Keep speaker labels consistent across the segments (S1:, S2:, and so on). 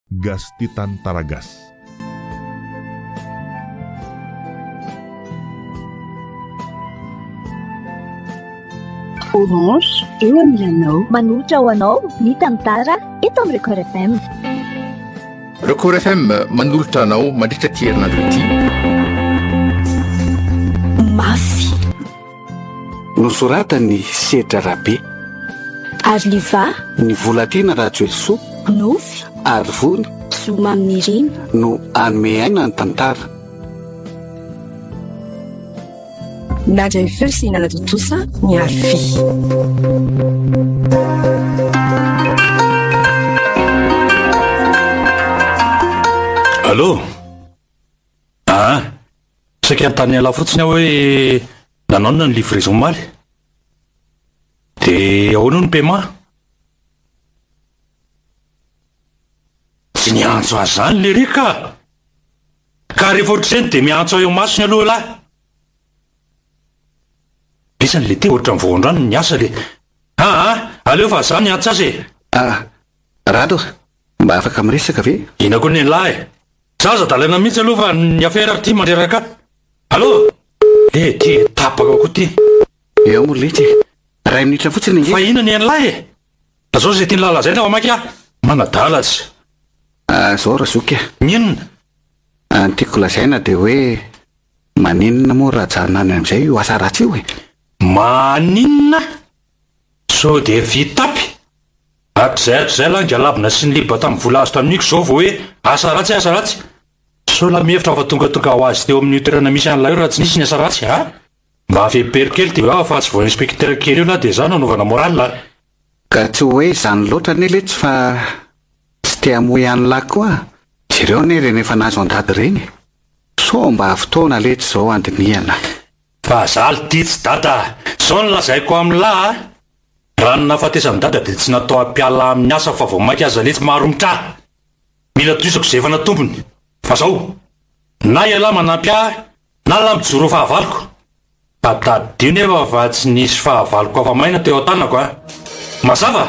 S1: gas ti Tantara Gasy.
S2: Orange, eo amin'ny anao. Manolotra ho anao ny Tantara eto amin'ny Record FM.
S3: Record FM manolotra anao mandritra ty herinandro ity.
S2: Mafy
S4: nosoratany sedra rabe
S2: ary liva
S4: ny volatena rajoelso
S2: nofy
S4: ary vony
S2: zoma amin'ny rina
S4: no anome aina ny tantara.
S2: Nadia Felsina na totosa Mafy.
S5: Allô? Saika antany ala fotsiny aho hoe nanao ny livraison maly. De ahoana ny paiement? Tsy niantso azy zany le rika. Ka rehefa ohatr'izany de miantso aho eo masony aloha lahy. Isany le te ohatran'ny voandrano ny asa le. Aleo fa zany niantso azy.
S4: Rado, mba afaka miresaka ve?
S5: Ina koa ny lahy. Zaza dalana mihitsy aloha fa ny affaire ary ty mandreraka. Allô? Ty tapaka koa ty.
S4: Eo mo lety. Ray minitra fotsiny nge.
S5: Fa ina ny lahy. Azao zay tiany lala zay na mamaky ah. Manadalatsy.
S4: Zao razoky.
S5: Minona?
S4: Tiako lazaina de hoe maninona moa rajanany amin'izay io asa ratsy io e.
S5: Maninona? So de vitapy. Atrizay langa alabina sy ny liba tamin'ny vola azo tamin'iko zao vao hoe asa ratsy. So la mihevitra fa tonga ho azy teo amin'ny toerana misy an'ilay io raha tsy nisy ny asa ratsy mba avepero kely de hoe fa tsy vao inspekteur kely io lahy de zany anaovana moraly lahy.
S4: Ka tsy hoe zany loatra ane letsy fa tsy te amoy any lahy koa. Jereo ane reny efa nazo andady reny. So mba fotoana letsy zao andinihana.
S5: Fa zaly ty tsy dada. Zao ny lazaiko amin'ny lahy raha ny nahafatesany dada de tsy natao ampiala amin'ny asa fa vao maky aza letsy maromitra. Mila toisako zay efa natompony. Fa zao na ialahy manampy ahy na la mijoro ho fahavaloko. Fa tadio nefa fa tsy nisy fahavaloko afa maina teo an-tanako mazava.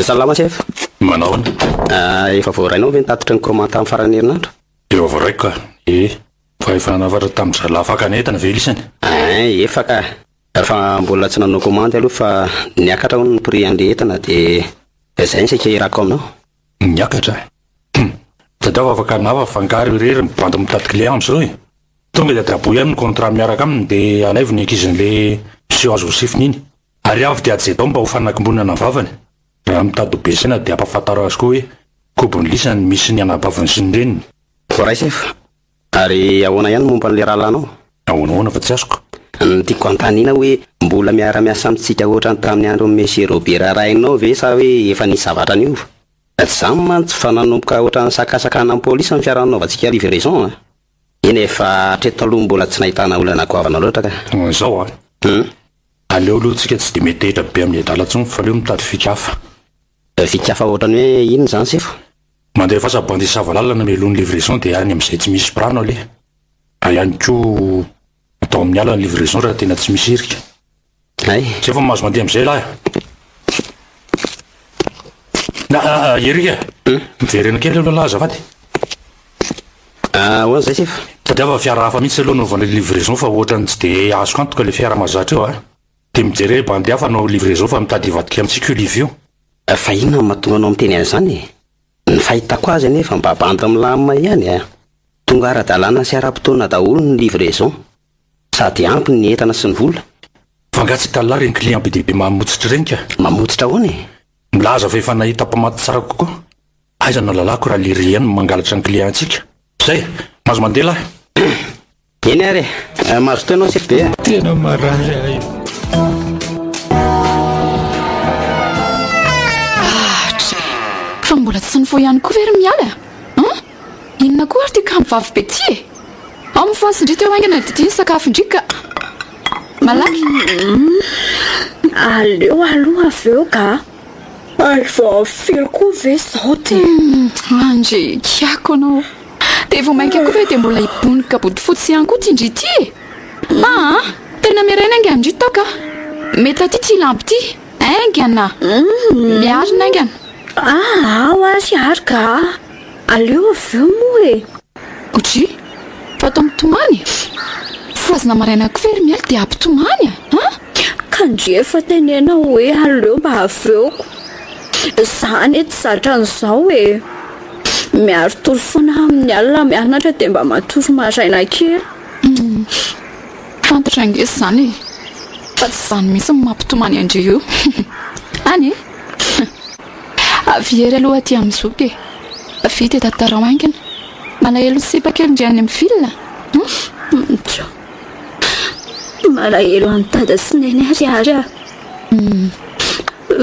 S6: Salama chef.
S5: Manao
S6: Efa voarainao ve nitatitra ny komanta amin'ny farany herinandro?
S5: Eo voaraiko ka. Fa efa nanavatra tamin'ny zala afaka ny entana ve lisany?
S6: Efa ka. Fa mbola tsy nanao komandy aloha fa niakatra ho ny prix an'le entana de izay sika irako aminao.
S5: Niakatra? Tadao afaka nava fangaro irery mibandy mitady client am'izao tonga de daboy aminy contrat miaraka aminy de anaivo ny ankizin'le monsieur azo sifiny iny. Ary avy de ajetao mba ho fanakimbonana vavany. Raha mitady ho besena de ampafantaro azy koa hoe kobony lisany misy ny anabavany sy ny reniny.
S6: Voray chef. Ary ahoana ihany momba n'le raha lanao?
S5: Ahoana fa tsy azoko.
S6: Tiako antanina hoe mbola miara-miasa amintsika ohatrany tamin'ny andro ny Monsieur Robert rainao ve sa hoe efa nisy zavatra niova? Zany mantsy fa nanomboka ohatrany sakasakana amin'ny polisy amin'ny fiaranaovantsika livraison eny efa hatreto aloha mbola tsy nahitana olana goavana loatra ka.
S5: Zao aleo aloha tsika tsy de metehitra be amin'ny adalantsony fa aleo mitady fikafa.
S6: Fikafa ohatrany hoe inona zany sefo?
S5: Mandeha fa sabandy savalalana melony livraison de any amin'izay tsy misy prano ale. Ihany koa atao amin'ny ala ny livraison raha tena tsy misy irika. Tsy efa mahazo mandeha amin'izay lahy. Erika miverena kely aloha lahy azafady.
S6: Ahoana zay sefo?
S5: Satria fa fiara hafa mihitsy aloha naovan'le livraison fa ohatrany tsy de azoko antoka le fiara mahazatra eo de mijery hoe bandy hafa anao livraison fa mitady ivadika amintsika io livy io.
S6: Fa inona mahatonga anao miteny an'izany? Ny fahitako azy anefa mba bandy milamina ihany tonga ara-dalàna sy ara-potoana daholo ny livraison sady ampy ny entana sy ny vola.
S5: Fangatsy tala reny client be dehibe mamotsitra reny ka.
S6: Mamotsitra ahoana
S5: milaza fa efa nahita mpamaty tsara kokoa. Aiza na lalako raha le riany mangalatra ny client antsika. Zay mahazo mandeha lahy.
S6: Eny ary mahazo teo ianao sefe be
S5: tena marary
S7: fa mbola tsy ny fo ihany koa very miala inona koa ary ty kampivavy be ty ao mifoasindry teo aingana dity ny sakafondrika malaky.
S2: Aleo aloha aveo ka alfa filo koa ve zao ty
S7: andre kiako anao de vao mainka koa ve de mbola hibonika body fotsy ihany koa ty indry ty tena merena ange andry toka mety aty ty lampy ty Aingana. Miarina aingana.
S2: Ao ary ary ka. Aleo avy eo moa e.
S7: Otry, fatao mitomany. Foazina maraina kovery mialy dia ampitomany
S2: Ka ndre efa tenena hoe aleo mba avy eoko. Zany tsy zatra an'izao e. Miaro tory foana amin'ny alina mianatra dia mba matory maraina kely.
S7: Fantatra angesy zany e. Fa tsy zany mihitsy mampitomany andre io. Any avy ery aloha aty amin'ny zoky e. Vita tantara aingana. Malahelo sipaka kely ndre any amin'ny fil.
S2: Malahelo any dada sy neny ariary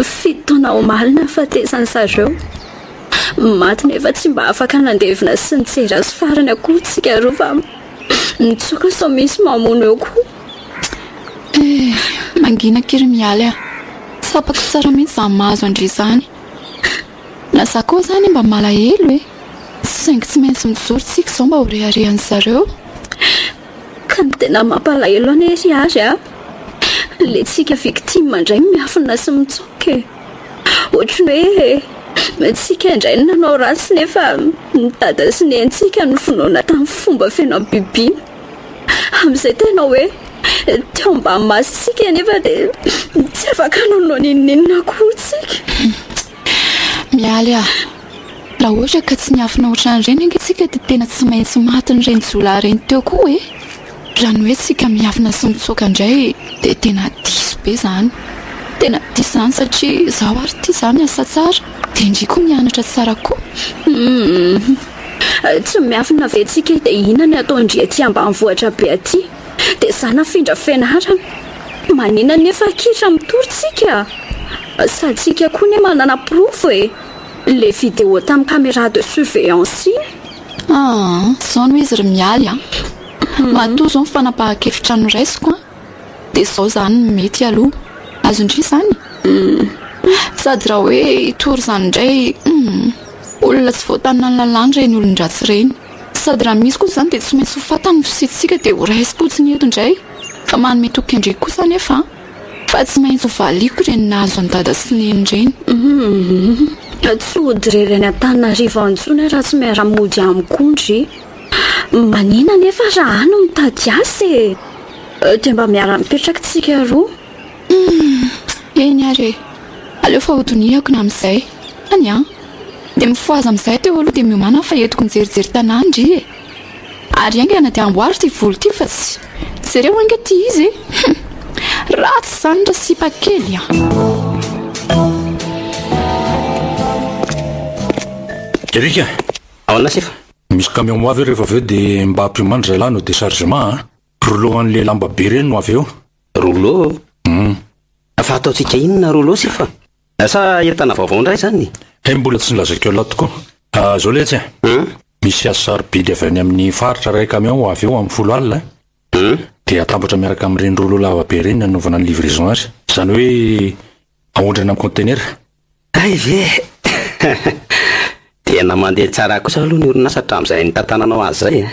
S2: fitaona omalina fatezany zareo. Maty nefa tsy mba afaka nandevina sy nitsera sy farany akoho tsika roa fa nitsoka sao misy mamono eo koa.
S7: Mangina kely mialy sapaka tsara mihitsy zany mahazo andre zany. Lasa koa zany mba malahelo e. Saingy tsy maintsy mijoro tsika zao mba ho reharehan'ny zareo.
S2: Ka ny tena mampalahelo any ariary le tsika victime indray miafina sy mitsoka e. Ohatrany hoe tsika indray nanao rasy nefa nidada sy nentsika no finoana tamin'ny fomba feno biby. Amin'izay tena hoe teo mba masitsika nefa dia tsy afaka nanao ninonina koa tsika.
S7: Mialy la ohatra ka tsy niafina ohatran'ireny angatsika dia tena tsy maintsy maty n'ireny jola reny teo koa e. Raha ny hoe tsika miafina sy mitsoka indray dia tena diso be zany. Tena diso zany satria zaho ary ity zany asa tsara dia indriko mianatra tsara koa.
S2: Tsy miafina ve tsika dia inona ny atao ndry aty ambanivohitra be aty dia zana findra fianarana. Manina nefa kitra mitory tsika. Sady tsika koa ne manana profo e. Le vidéo tamin'ny caméra de surveillance.
S7: Zao no izy ry mialy matoa zao mifanapahan-kevitra no raisiko dia zao zany mety aloha azo indri zany. Sady raha hoe itory zany indray olona tsy voatanina ny lalàna reny olon-dratsy reny. Sady raha misy koa zany dia tsy maintsy ho fatany fositsika dia ho raisiko fotsiny eto indray. Fa manome toky indray kosa nefa fa tsy maintsy ho valiko reny nahazo any dada sy neny reny.
S2: Tsy hody rereny Antananarivo antsony raha tsy miara-mody amikondry. Manina nefa raha ano mitady asa e. Dia mba miara-mipetraka tsika roa.
S7: Eny ary aleo fa hodiniako na amin'izay any dia mifoaza amin'izay teo aloha dia miomana fa entiko nijerijery tanàndry e. Ary aingana dia amboary ty volo ty fa tsy jereo anga ty izy ratsy zany ra sipa kely
S5: Erika
S6: Ahoana sifa?
S5: Misy camion mo avy rehefa avy eo dia mba hampimandry zay lahy no déchargement rouleau an'le lamba be reny no avy eo.
S6: Rouleau? Fa ataotsika inona rouleau sifa? Sa entana vaovao indray zany?
S5: Mbola tsy nilazakeo lahy tokoa. Zao letsy misy asarobidy avy any amin'ny faritra ray camion avy eo amin'ny 10 alina dia atambatra miaraka amin'ireny rouleau lava be reny nanaovana ny livraison azy. Zany hoe ahondrana amin'ny conteneur.
S6: Ay ve tena mandeha tsara kosa aloha ny orinasa hatramin'izay nitantananao azy zay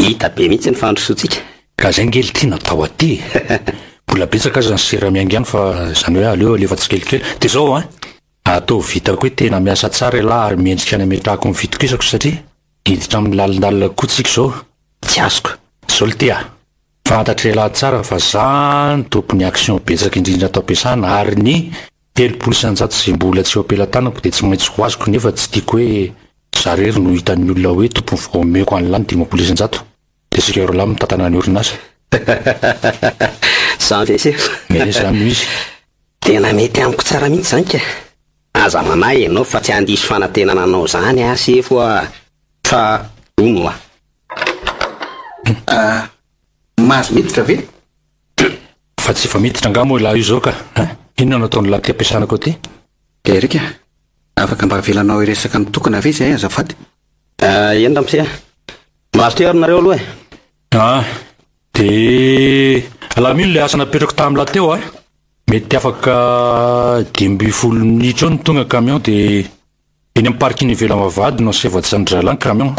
S6: hita be mihitsy ny fandrosoantsika.
S5: Ka zay ngely ty natao aty mbola betsaka aza ny sera miaingany fa zany hoe aleo alefa tsikelikely dia zao atao vitako hoe tena miasa tsara lahy ary miendrika any ametrahako ny vitokisako satria hiditra amin'ny lalindalina koa tsika zao.
S6: Tsy azoko
S5: zao le tia fantatra lahy tsara fa zany tompony action betsaka indrindra atao ampiasana ary ny 30% zay mbola tsy eo ampelantanako dia tsy maintsy ho azoko nefa tsy tiako hoe zarery no hitan'ny olona hoe tompony vaomeko an'ilany 30% dia sika ro lahy mitantana ny orinasa.
S6: Zany ve sifa?
S5: Zany izy
S6: tena mety amiko tsara mihitsy zany ka. Aza manahy ianao fa tsy handiso fanantenana anao zany se fa ono
S4: mahazo miditra ve?
S5: fa tsy efa miditra angamo lahy io zao ka. Inona nataony lahy ty ampiasanako aty?
S4: Erika afaka mba avelanao iresaka ny tokana ve izay azafady?
S6: Enda mse mahazo ty arinareo aloha
S5: dia alamino le asa napetrako tamin'ny lahy teo mety afaka 12 minitra eo ny tonga camion dia eny amin'ny parking ivela mavady no sevatsy andralany camion.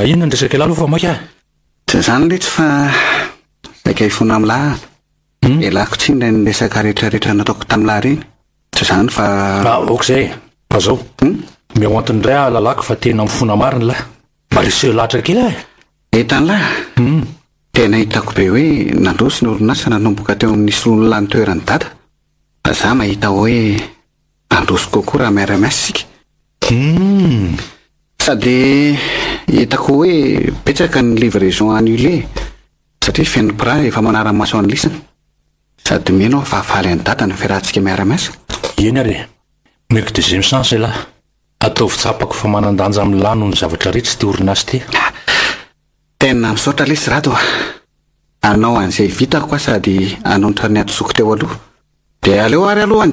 S5: Inona ny resaka lahy aloha fa maka
S4: zany letsy fa saika ifona amin'ny lahy elako tsinda ny resaka rehetrarehetra nataoko tamin'lahy reny tsy zany fa
S5: okzay fa zao meo antony ray a lalako fa tena mifona mariny lahy mba reseo lahatra kely
S4: etan'lahy tena hitako be hoe nandroso ny orinasa nanomboka teo amin'ny solona ny toerany dada fa za mahita hoe nandroso kokoa raha miara-miasa sika sady hitako hoe petsaka ny livraison annulé satria feno pra efa manara-maso any lisana sady mino fahafaly any dada ny fiarahantsika miara-miasa
S5: eny ary meko deuxième chance lahy atao fitsapako fa manandanja amin'ny lano ny zavatra rehetra sy te orinasy ty
S4: tena misaotra lesy rato anao an'izay vitako a sady anontra ny atosoko teo aloha dia aleo ary aloha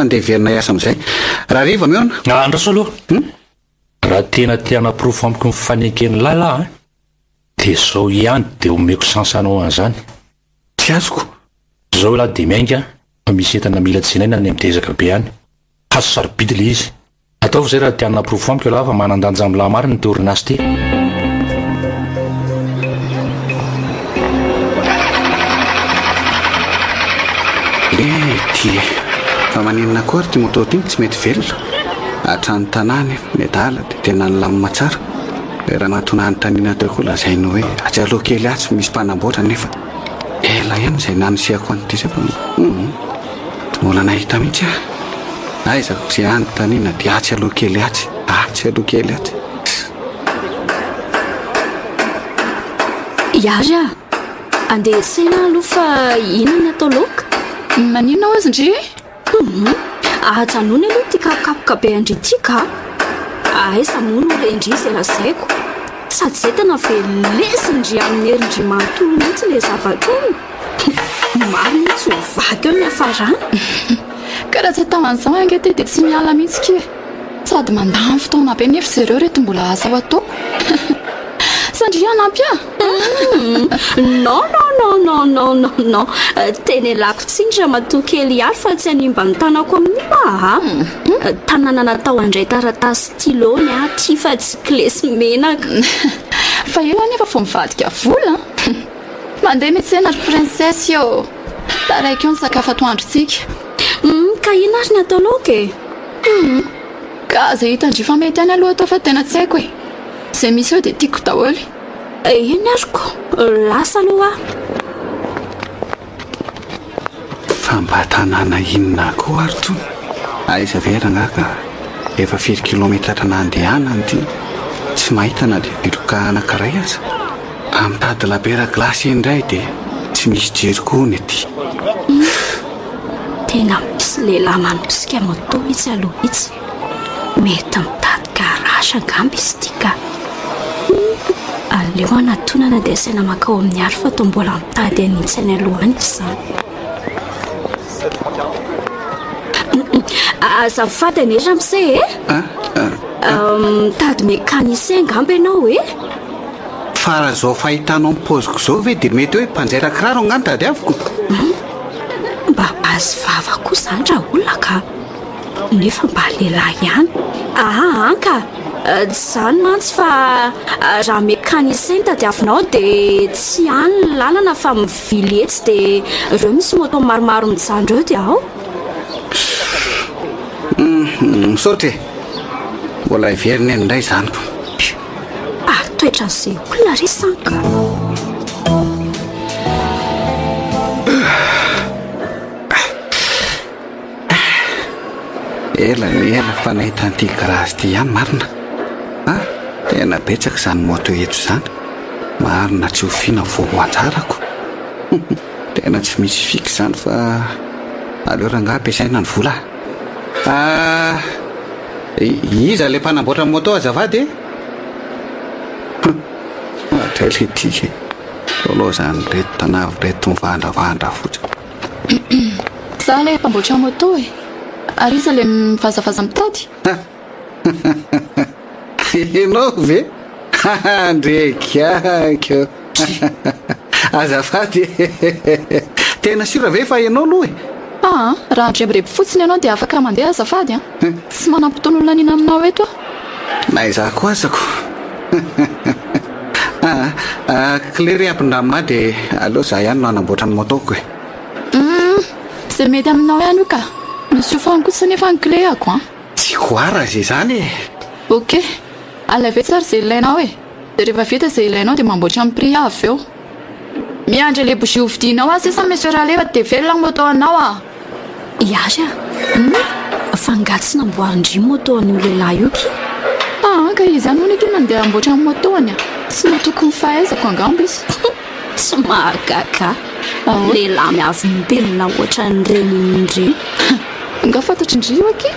S4: andeha verina iasa amin'izay raha riva miona
S5: andraso aloha raha tena tiana profo amiko ny fifanekeny lahy dia zao ihany dia omeko chance anao an'izany
S4: tsy azoko
S5: zao lahy dia miainga fa misy entana mila tsinaina ny mitezaka be any hazo sarobidy le izy ataovy zay raha tiana profo amiko lahy fa manandanja amin'ny lahy mariny ny teorinasy ty
S4: ty fa maninona koa ary ty moto tiny tsy mety velona hatrany tanàny mety ala dia tena nylamina tsara raha natonany tanina teo koa lazainy hoe atsialoha kely atsy misy mpanamboatra nefa ela ihany izay nanosihako anyty zay fa mbola nahita mihitsy aizako zay any tanina dia atsialoha kely atsy
S2: iary a andeha sena aloha fa inona atao loka
S7: manina ozy ndry
S2: ajanony aloha ty kapokapoka be andry ty ka aiza mono rendry izy razaiko sady zay tena velesy ndry amin'ny herindry manontolo mihitsy le zavatra ony maro mihitsy ho vaky eo ny afarana
S7: ka raha tsy ataman'izao angety dia tsy miala mihitsy ke sady mandamy fotoana be nefa zareo reto mbola aza ho atao sandrianampy
S2: non teny lako tsindra matokely ary fa tsy animba ny tanako amin'ny tanàna natao andray taratasy stylony ty fa tsy klesy menaka
S7: fa eo nefa fo mivadika vola mandeha metsena ry princesse eo taraiky eo ny sakafo atoandrotsika
S2: ka ina ary ny atao loka
S7: ka zay hitandry fa mety any aloha atao fa tena tsy haiko zay misy eo dia tiako daholo
S2: eny aryko lasa aloha
S4: fa mba tanàna inona koa ary to aiza verana ka efa 5 kilometatra nandehanany ty tsy mahita na dia viloka anankiray aza amitady labera glasy indray dia tsy misy jery koa ny aty
S2: tena misy lehilahy manosika moto itsy aloha itsy mety mitady garage angamba izy ty ka aleo anatonana dia saina makao amin'ny ary fa to mbola mitady anitsy any alohany izany azafady anetra mise mitady mécanicien angamba ianao
S4: fa raha zao fahitanao mipoziko zao ve dia mety hoe mpanjaira kiraro angano tady avoko
S2: mba azy vava koa zany raha olona ka nefa mba lehilahy ihany ka zany mantsy fa raha mécanicien tadiavinao dia tsy any ny lalana fa miviletsy dia ireo misy moto maromaro mijandro eo dia ao
S4: misaotra mbola iveriny eny indray zany
S2: toetra n'izay olona resanka
S4: ela fa nahitan'ity garage ty ihany marina tena betsaka izany moto eto izany marina tsy hofiana voanjarako tena tsy misy fiky izany fa aleo ranga ampiasaina ny vola iza le mpanamboatra moto azavady atray le ty aloha zany reto tanavy reto mivandravandra fotsiny
S7: za le mpamboatra moto ary iza le mivazavaza mitady
S4: ianao ve ndrekako azafady tena sira ve fa ianao aloha
S7: raha andremboreby fotsiny ianao dia afaka mandeha azafady tsy manam-potoana olona nina aminao eto
S4: na izako azako Clé ampindramina dia aleo za ihany no anamboatra ny moto-ko e.
S7: Izay mety aminao ihany io ka misy ofanikotsy nefa ny cléako
S4: Tsy hoara izay zany e.
S7: Ok, alave tsara izay ilainao e. Dia rehefa vita izay ilainao dia mamboatra amin'ny prix avy eo. Miandry le bougie ovidinao sisa monsieur Raleva dia velona moto anao
S2: Iasy fangatsy namboarindry moto an'io lehilahy io ki.
S7: Ka izy anony ty mandeha amboatra amin'ny motoany tsy natokony fahaizako angamba izy.
S2: Tsy mahagaga lehilahy miavim-belona ohatran'ireny indry.
S7: Nga fantatry indry io aky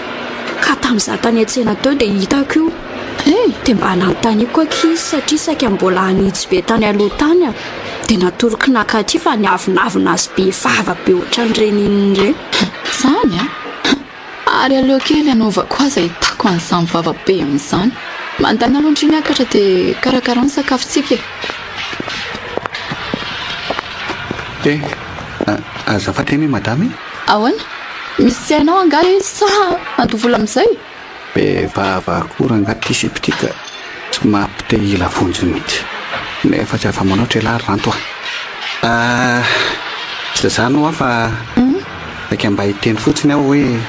S2: ka tamin'izaho tany an-tsena teo dia hitako io. Dia mba nanontaniako aky izy satria saika mbola hanitsy be tany aloha tany dia natoroky nakaty fa niavinavina azy be vava be ohatran'ireny indry.
S7: Zany ary aleo kely anaovako aza hitako an'izany vava be amin'izany. Mandana aloha miakatra dia karakarao ny sakafontsika.
S4: Dia azafady madame.
S7: Ahoana? Misy tsy hainao angaha sa andovola amin'izay?
S4: Be vava akora angaty sipitika tsy mampite ila vonjy mihitsy. Nefa tsy afa manoatra lahy ranto Tsy zany ho fa saika mba hiteny fotsiny aho hoe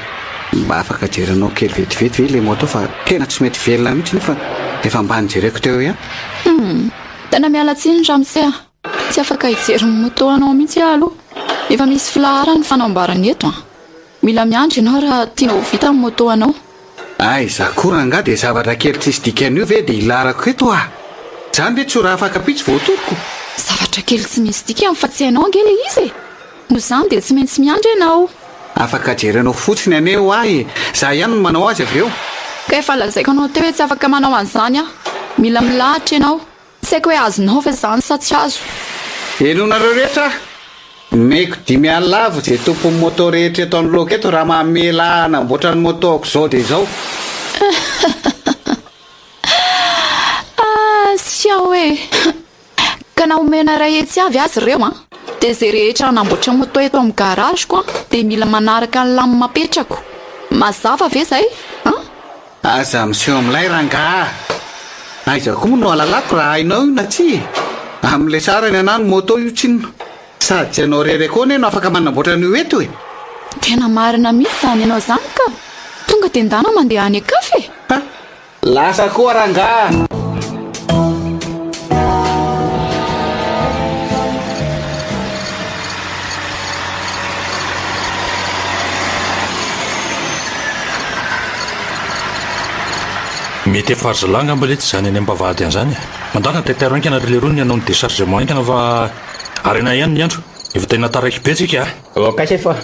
S4: mba afaka jerenao kely vetivety ve le moto fa tena tsy mety velona mihitsy nefa efa mba nijereko teo ihany.
S7: Tena miala tsiny ramose tsy afaka hijery ny moto anao mihitsy aloha. Efa misy filahara ny fanamboarany eto mila miandry ianao raha tianao vita ny moto anao.
S4: Za kora anga dia zavatra kely tsisy dikan'io ve dia ilarako eto zany ve tsy ho raha afaka pitsy voatoroko.
S7: Zavatra kely tsy misy dika fa tsy hainao angely izy no zany dia tsy maintsy miandry ianao.
S4: Afaka jerenao fotsiny aneo za ihany no manao azy avy eo.
S7: Ka efa lazaiko anao teo hoe tsy afaka manao an'izany mila milahatra ianao. Tsy haiko hoe azonao fa zany sa tsy azo.
S4: Enonareo rehetra meko 5 alina lavo izay tompon'ny moto rehetra eto anoloka eto raha mamela anamboatra ny motoako izao dia izao.
S7: Sy hoe ka na omena ray etsy avy azy ireo dia izay rehetra anamboatra moto eto amin'ny garageko dia mila manaraka ny lamy mapetrako. Mazava ve izay?
S4: Aza miseho amin'ilay rangaha. Aiza koa moa no alalako raha hainao io na tsy. Amin'ilay sarany ana ny moto io tsinona. Sady tsy anao rery koa no afaka manamboatra an'io eto e.
S7: Tena marina mihitsy zany ianao zany ka tonga dia ndana mandeha any akafe.
S4: Lasa koa rangaha.
S5: Mety efa arzalanga mba le tsy zany any ambavahady an'izany mandana taitaroankana le rony anao ny déchargement ankana fa arena ihany ny andro efa tena taraiky be tsika
S6: kaisa fa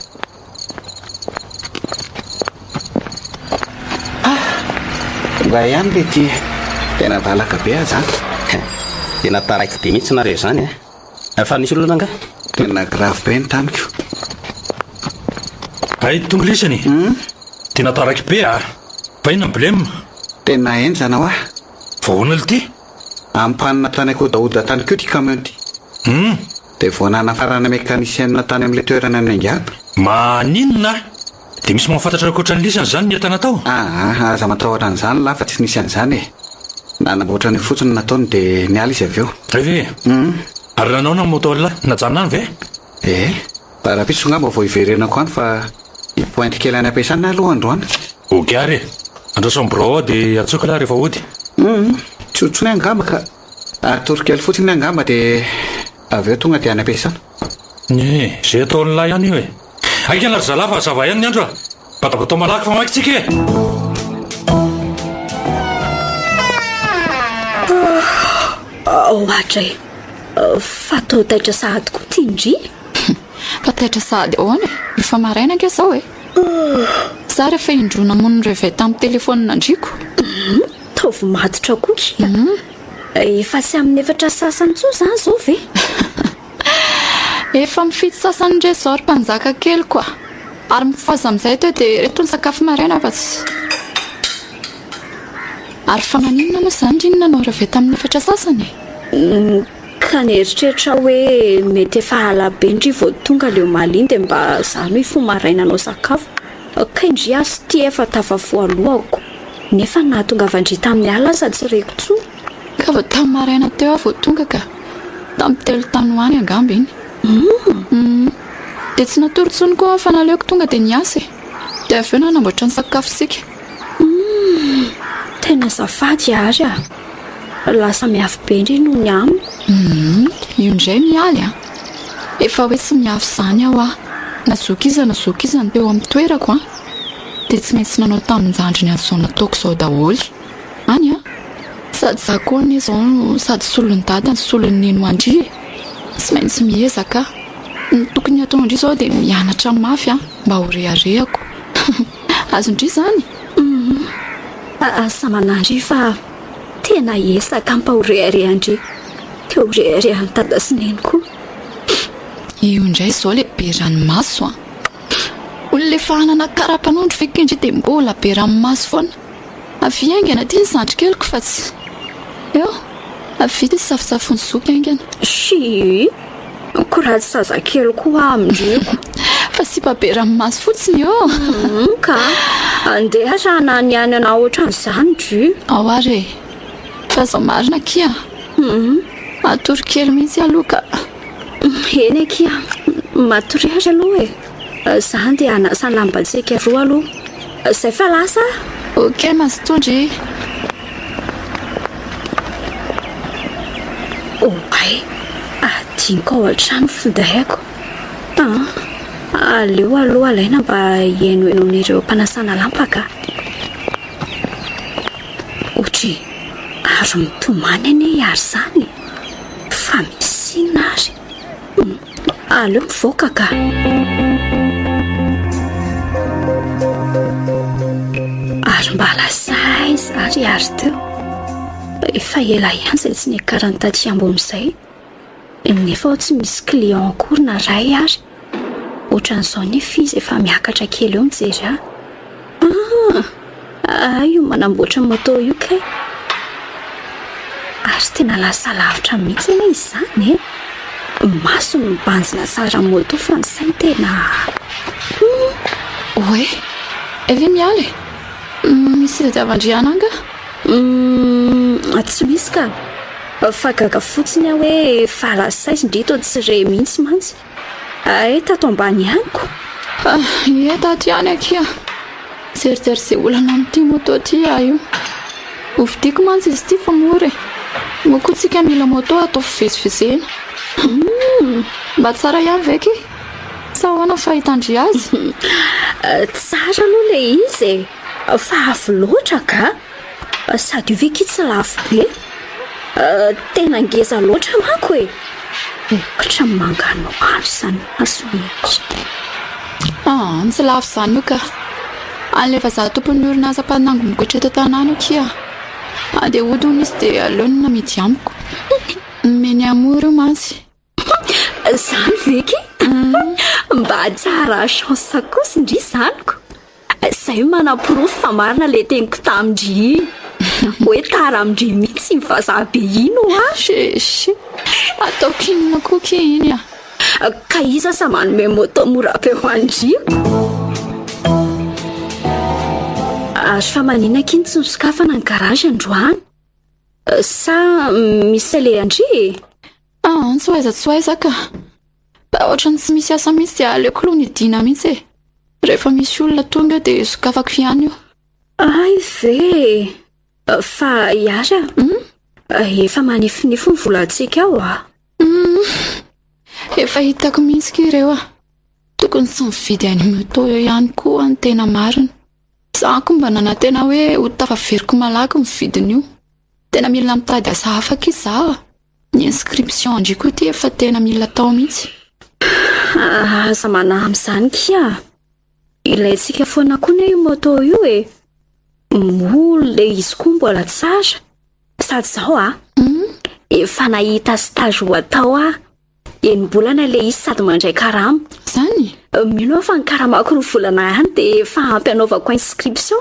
S4: mba ihany le ty tena valaka be zany.
S6: tena taraiky be mihitsy nareo zany fa nisy olona nga
S4: tena grave be ny tamiko.
S5: ay tongolisany tena taraiky be fa ina blème
S4: tena enjana
S5: vahoana le ty
S4: ampanina tany ako daoda tany keo ty camion ty dia voanana farana mécanicienne tany amin'ilay toerana naingaby.
S5: maninona dia misy mahafantatra ankoatra ny lisany zany ny entana tao.
S4: Aza matahotra an'izany laha fa tsy nisy an'izany nanamboatra ny fotsiny nataony dia niala izy avy eo.
S5: Ve ary nanao na moto la najanona any ve
S4: Para-pitso ngamba vao iverenako any fa pointe kely any ampiasana aloha androany.
S5: Ogary andraso bro dia atsoka la rehefa ody.
S4: Tsotsony angamba ka atorokely fotsiny angamba dia avy eo tonga dia any ampiasana.
S5: Zay ataon'ny lahy ihany io e. Aika na ry zalahy fa zava ihany ny andro batabatao malaky fa maiky tsika e.
S2: Ohatra fatao taitra sahady koa ty indry.
S7: Fa taitra sahady ahoana efa maraina ange zao e. Za rehefa indrona mono revey tamin'ny telefôny nandriko.
S2: Taovy matotra koa efa sy amin'ny efatra sasany tsoa zany zao ve.
S7: Efa mifitsy sasany ndre zao ry mpanjaka kely koa ary mifaza amin'izay teo dia reto ny sakafo maraina fa tsy ary fa maninona moa zany rinona anao revey tamin'ny efatra sasany
S2: ka nieritreritra hoe mety efa alabe indry vao tonga leo maliny dia mba zany hoe fo maraina anao sakafo ka indry azy ty efa tafavoalohako nefa nahatonga avandry tamin'ny ala sady tsy reko tsoa
S7: ka vao tamin'ny maraina teo vao tonga ka tamin'ny telo tanoany angamba iny. Dia tsy natorontsony koa fa naleoko tonga dia niasa dia avy eo nanamboatra ny sakafosika.
S2: Tena zafady ary lasa miafy be indray noho ny aminy.
S7: Io indray mialy efa hoe tsy miafy izany aho nazoky izany teo amin'ny toerako dia tsy maintsy nanao tamin'njandriny an'izao nataoko izao daholo any sady za koa anie izao sady solon'ny dada ny solon'ny nino andry tsy maintsy miezaka ny tokony atao indry izao dia mianatra mafy mba ho reharehako. Azondry izany
S2: asa manandry fa tena ezaka mba ho reharehandry teo reharehan'ny dada sy neny koa.
S7: Io indray izao le be ranomaso olona efa hanana karapanondro fekindry dia mbola be ranomaso foana. Avy aingana ty ny zandrikeliko fa tsy eo avita safisafony zoky aingana.
S2: Shi korady zazakely koa amindreko
S7: fa sy be ranomaso fotsiny
S2: ka andeha rana niany ana ohatran'izany dry
S7: ao ary fa zao marina kia matory kely mihitsy aloha ka
S2: eny kia matory azy aloha zany dia anasa lambantsika roa aloha izay fa lasa
S7: ok masitondry
S2: ay adinko ao an-trano fodahako aleo aloha alaina mba hienoenon'ireo mpanasana lampaka otry ary mitomany anie ary zany fa misina ary aleo mivoaka ka ary mba lasay zary ary teo efa ela ihany izay tsy nikarany taty ambon'izay nefa ao tsy misy client akory na ray ary ohatran'izao ny fizy efa miakatra kely eo mijery io manamboatra moto io kay ary tena lasa lavitra mihitsy ena izy zany maso mibanjina tsara moto fa ny sainy tena
S7: oe evi mialy misy zavandriana anga
S2: tsy misy ka fa gaga fotsiny aho hoe falasaizy ndrito tsy re mihitsy mantsy tato ambany ihaniko
S7: tato ihany akia zerijery izay olana amin'ity moto ty io hovidiako mantsy izy ty fa mory mokotsika mila moto atao fivezivezena mba tsara ihany veky sa hoana fahitandry azy
S2: tsara aloha le izy fa avy loatra ka sady veky tsy lafo be tena ngeza loatra manko ohatra mangano andro zany masomehitra
S7: tsy lafo zany io ka alefa za tompony orinasa mpanango migoatra eto tanàna kia dia odiny izy dia aleony namidy amiko meny amory io mantsy
S2: zany veky mba tsara chance kosa indry zaniko zay manapirofo fa marina le teniko tamindry hoe tara amindry mihitsy vazaha be ino
S7: ataoko inona koky iny
S2: ka iza sa manome moto mora be ho andrio ary fa maninaka iny tsy nosokafana ny garage androany sa misy le andry
S7: tsy hoaiza ka ohatrany tsy misy asa mihitsy dia aleoko aloha nidina mihitsy rehefa misy olona tonga dia sokafako ihany io
S2: ay ve fa iara efa manifinifo ny volantsika ao
S7: efa hitako mihitsy ka ireo tokony tsy mividy any moto eo ihany koa ny tena marina zako mba nanatena hoe ho tafaveriko malaky mividiny io tena mila mitady asa afaka izaho ny inscription andry koa ty efa tena mila tao mihitsy
S2: aza manahy amin'izany kia ilayntsika foana koa ny io moto io moly le izy koa mbola tsara sady zao efa nahita stage ho atao enimbolana le izy sady mandray karama
S7: zany
S2: mino fa ny karamako roa volana ihany dia efa hampianaovako inscription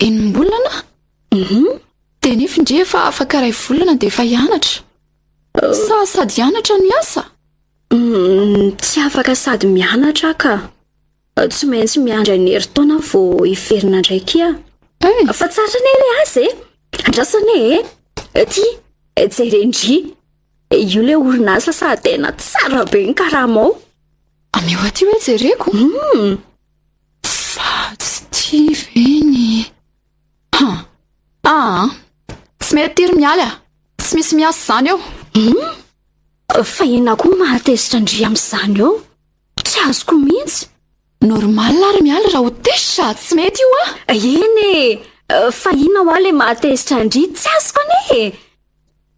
S7: enimbolana dia nefa indry efa afaka ray volana dia efa hianatra sa sady hianatra ny asa
S2: tsy afaka sady mianatra ka tsy maintsy miandra ny herintaona vao hiverina ndraiky fa tsara ny le azy andrasany ty jerendry io le orinasa sa tena tsara be ny karamao.
S7: Amio aty hoe jereko. Fa tsy tia veny. Tsy mety tiry mialy a. Tsy misy miasa zany eo.
S2: Fa ina koa mahatezitra ndry amin'izany eo. Tsy azoko mihitsy.
S7: Normal ary mialy raha ho tesitra tsy mety io a.
S2: Eny fa ina ho le mahatezitra ndry tsy azoko ane.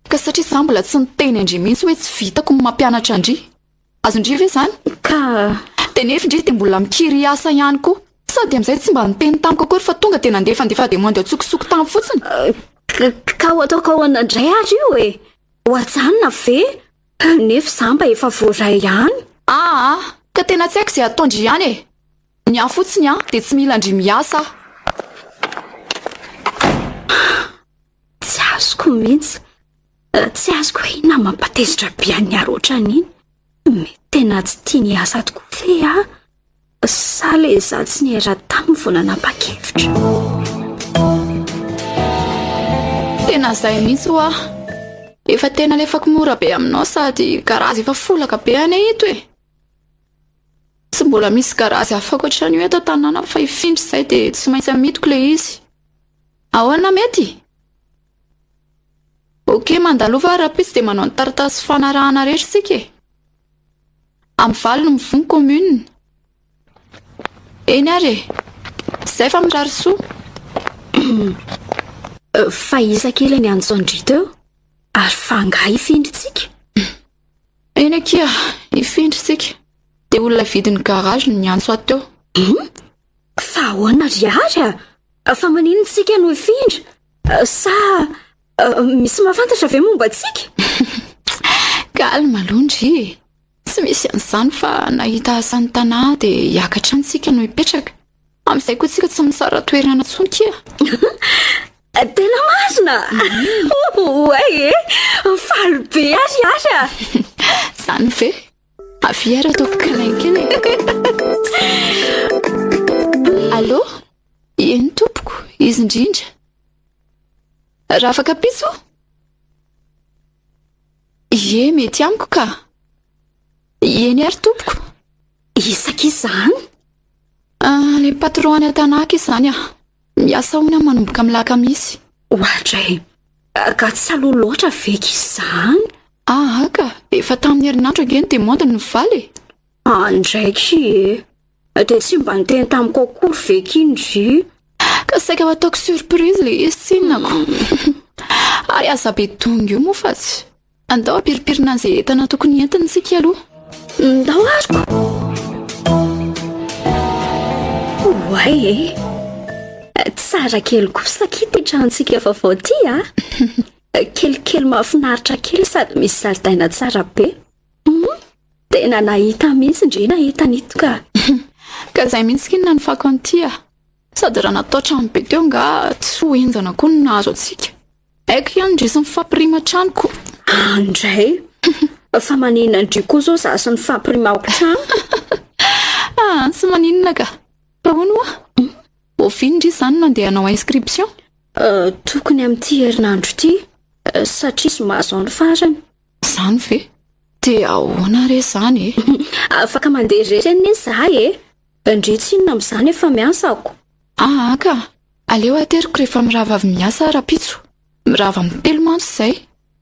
S7: Ka satria za mbola tsy niteny andry mihitsy hoe tsy vitako ny mampianatra andry. Azondry ve zany?
S2: Ka
S7: nefa ndry dia mbola mikiry asa ihany koa. Sady amin'izay tsy mba niteny tamiko akory fa tonga dia nandefa dia mandeha tsokosoko tamy fotsiny.
S2: Ka ho ataoko ahoana indray ary io e. Ho ajanona ve? Nefa za mba efa voaray ihany.
S7: Ka tena tsy haiko izay ataondry ihany e. Ny ahy fotsiny dia tsy mila andry miasa.
S2: Tsy azoko mihitsy. Tsy azoko hoe ina mampatezitra be anyaro ohatran'iny. Mety tena tsy tia ny asa tokoa fe sa le za tsy nihera tamin'ny vao nanapa-kevitra.
S7: Tena izay mihitsy ho aho. Efa tena lefako mora be aminao sady garazy efa folaka be anay ito e. Tsy mbola misy garazy afaka ohatran'io eto tanàna fa ifindra izay dia tsy maintsy amitiko le izy. Ahoana mety? Ok, mandalova rapitsy dia manao ny taratasy fanarahana rehetra sika e. Amin'ny valo no mivony commune. Eny ary izay fa mirary soa.
S2: Fa isak'ila ny antsondry teo ary fa nga ifindritsika.
S7: Eny akia ifindritsika. Dia olona vidin'ny garage no niantso ateo.
S2: Fa ahoana ry ary a? Fa maninontsika no ifindra? Sa misy mahafantatra ve momba antsika?
S7: Calme alondry. Tsy misy an'izany fa nahita asan'ny tanà dia hiakatra antsika no hipetraka. Amin'izay koa tsika tsy misara toerana intsony kia.
S2: Tena masina. Oe faly be ary a.
S7: Zany ve? Avy ara ataoko kalaikely. Allô? Eny tompoko, izy indrindra. Raha afaka piso? Ie, mety amiko ka. Eny ary tompoko.
S2: Isaka izany?
S7: Le patron any an-tanàka izany a. Miasa hono manomboka amin'ny lakamisy.
S2: Ohatray. Ka tsy aloha loatra veka izany?
S7: Ka efa tamin'ny herinandro angeny dia mondy ny valy.
S2: Andraiky e. Dia tsy mba niteny tamiko akory veka indry.
S7: Ka saika ho ataoko surprise le izy tsinako. Ary aza be tonga io moa fa tsy. Andao apiripirina an'izay entana tokony entintsika aloha.
S2: Ndao ariko. Oay tsara kely kosa kity trantsika vaovao ty a. Kelikely mahafinaritra kely sady misy zaridaina tsara be. Tena nahita mihitsy indray nahita nito ka.
S7: Ka izay mihitsy kinona ny fako an'ity a. Sady raha natao trano be teo nga tsy ho enjana koa no nahazo antsika. Haiko ihany ndrisy mifampirima tranoko.
S2: Andray. Fa maninona ndry koa zao za sy ny fampirimako trano.
S7: Tsy maninona ka. Fa hono a? Ofindry izany nandeha hanao inscription?
S2: Tokony amin'ity herinandro ity satria sy mahazo ny farany.
S7: Zany ve? Dia ahoana re zany e?
S2: Afaka mandeha rehetra ny izahay e. Ndry tsy inona amin'izany efa miasako.
S7: Ka aleo ateriko rehefa mirava avy miasa rapitso. Mirava amin'ny telo mantsy izay.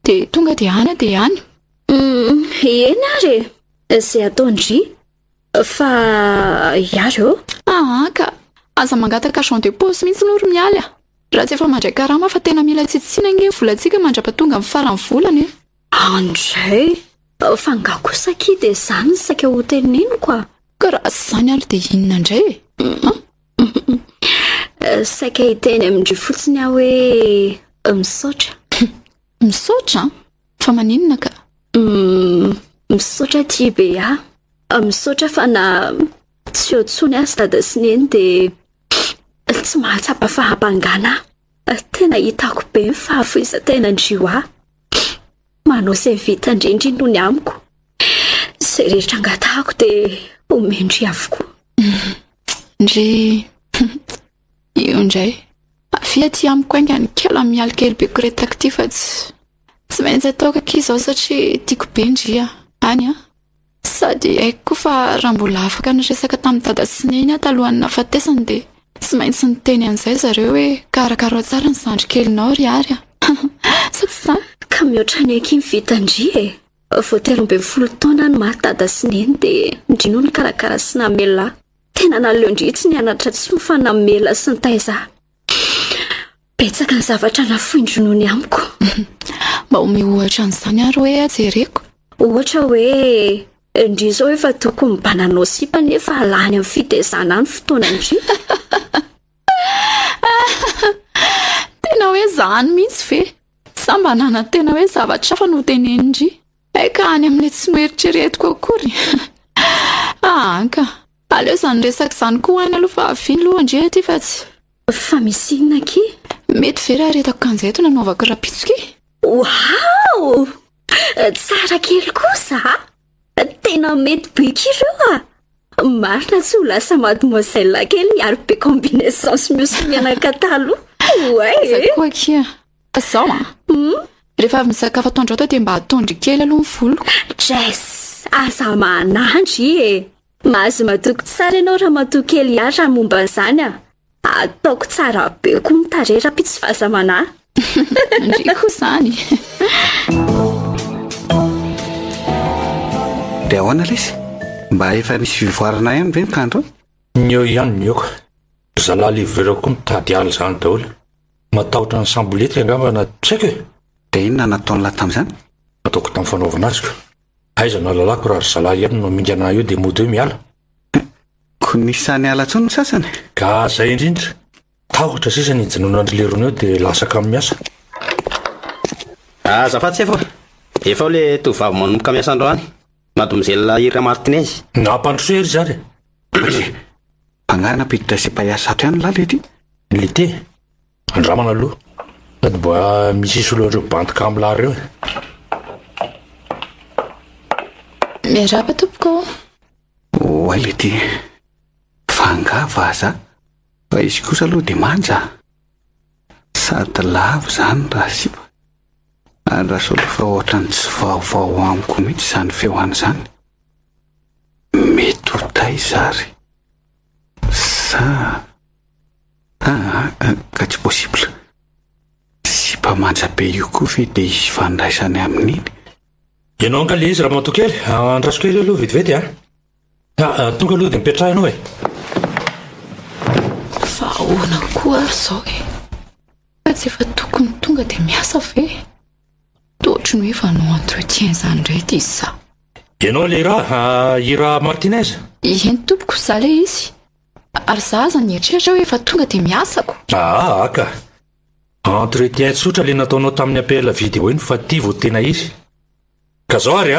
S7: Dia tonga dia any.
S2: Eny ary izay ataondry. Fa iary eo.
S7: Ka aza mangataka champ de pause mihitsy noro mialy a. Raha tsy efa mandray karama fa tena mila tsitsitsina nge volantsika mandrapatonga amin'ny farany volana e.
S2: Andray. Fa nga kosa ki dia zany ny saika ho teneniko a.
S7: Ka raha zany ary dia inona indray e?
S2: Saika hiteny amindry fotsiny aho hoe misaotra.
S7: Misaotra? Fa maninona ka?
S2: Misaotra ty be a. Misaotra fa na tsy otsony azy dada sy neny dia tsy mahatsapa fahampangana. Tena hitako be fahafoizan-tena ndrio a. Manao izay vita indrindra noho ny amiko. Izay rehetra angatahako dia omendry avokoa.
S7: Ndry io indray. Afia ty amiko aingany kely mialy kely be koretaka ty fa tsy tsy maintsy ataoko aky izao satria tiako be ndria any sady haiko fa raha mbola afaka nyresaka tamin'ny dada sy neny talohan'ny nafatesany dia tsy maintsy niteny an'izay zareo hoe karakara tsara ny zandrikelinao ry ary sa tsy zany
S2: ka mihoatra ny aky mivitandria vao 13 taona no maty dada sy neny dia ndrino ny karakara sy namela tena naleo ndritsy ny anatra tsy mifanamela sy ny taiza betsaka ny zavatra nafoindronony amiko
S7: mba ome ohatra an'izany ary hoe ajereko
S2: ohatra hoe ndry zao efa toko mibananao sipa nefa alany amin'ny fitezana any fotoana ndry
S7: tena hoe zany mihitsy ve sambanana tena hoe zavatra fa no teneny ndry eka any amin'ilay tsy noeritreretiko akory anka aleo izany resaka izany koa any aloha fa aviny loha ndry aty fa tsy
S2: fa misy inona aky
S7: mety vera retako kanjeto nanaovako rapitsoky
S2: wow tsara kely kosa tena mety biky ireo marina tsy ho lasa mademoiselle kely ary be combinaisance misy mianaka taloha
S7: ouais koa kia zao rehefa avy misakafo atoandro ato dia mba atondry kely aloha ny voloko
S2: jes aza manandry mahazo matoky tsara ianao raha matoky kely ary raha momba an'izany ataoko tsara be koa mitarera pitsy fahazamana
S7: ndry koa izany
S4: dia ahoana lesy mba efa nisy vivoarana ihany ve mikandro
S5: nio ihany nioko zalahy livreur koa mitady ala izany daholo matahotra ny samboletra angamba na tsaiko
S4: dia inona nataon'la tamin'izany
S5: ataoko tamin'ny fanaovana azy ko aizana lalako raha ry zalahy ihany no mingy anahy io dia mody hoe miala
S4: ko nisy sany ala ntsony ny sasany
S5: ka zay indrindra tahotra sisa ny jinoana andrilerony eo dia lasaka amin'ny miasa
S6: zafatsy efa o le tovavy manomboka miasa androany mademoiselle Ira Martinez
S5: nampandroso ery zany
S4: mpangarina piditra sepahiasato ihany laly ety
S5: lite andramana aloha sady mboa misy isoloandreo bantika amin'ny lahy reo
S7: miarahaba tompoko
S4: oay lety fangava aza fa izy kosa aloha dia manja sady lavo zany raha sipa ary raha solo fa ohatrany tsy vaovao amiko mihitsy izany feoany izany mety ho taizary sa ka tsy possible sipa manja be io koa fe dia izy fandraisany amin'iny
S5: ianao anka le izy raha mato kely andraso kely aloha vetivety tonga aloha dia mipetraha ianao
S7: fa ahoana koa ary izao fa tsy efa tokony tonga dia miasa ve tohatry ny hoe efa no entretien izany rehetra izy sa
S5: ianao le raha Ira Martinez
S7: eny tompoko za le izy ary za aza nieritreritra hoe efa tonga dia miasako
S5: aka entretien tsotra le nataonao tamin'ny appel vidéo iny fa ty vo tena izy ka zao ary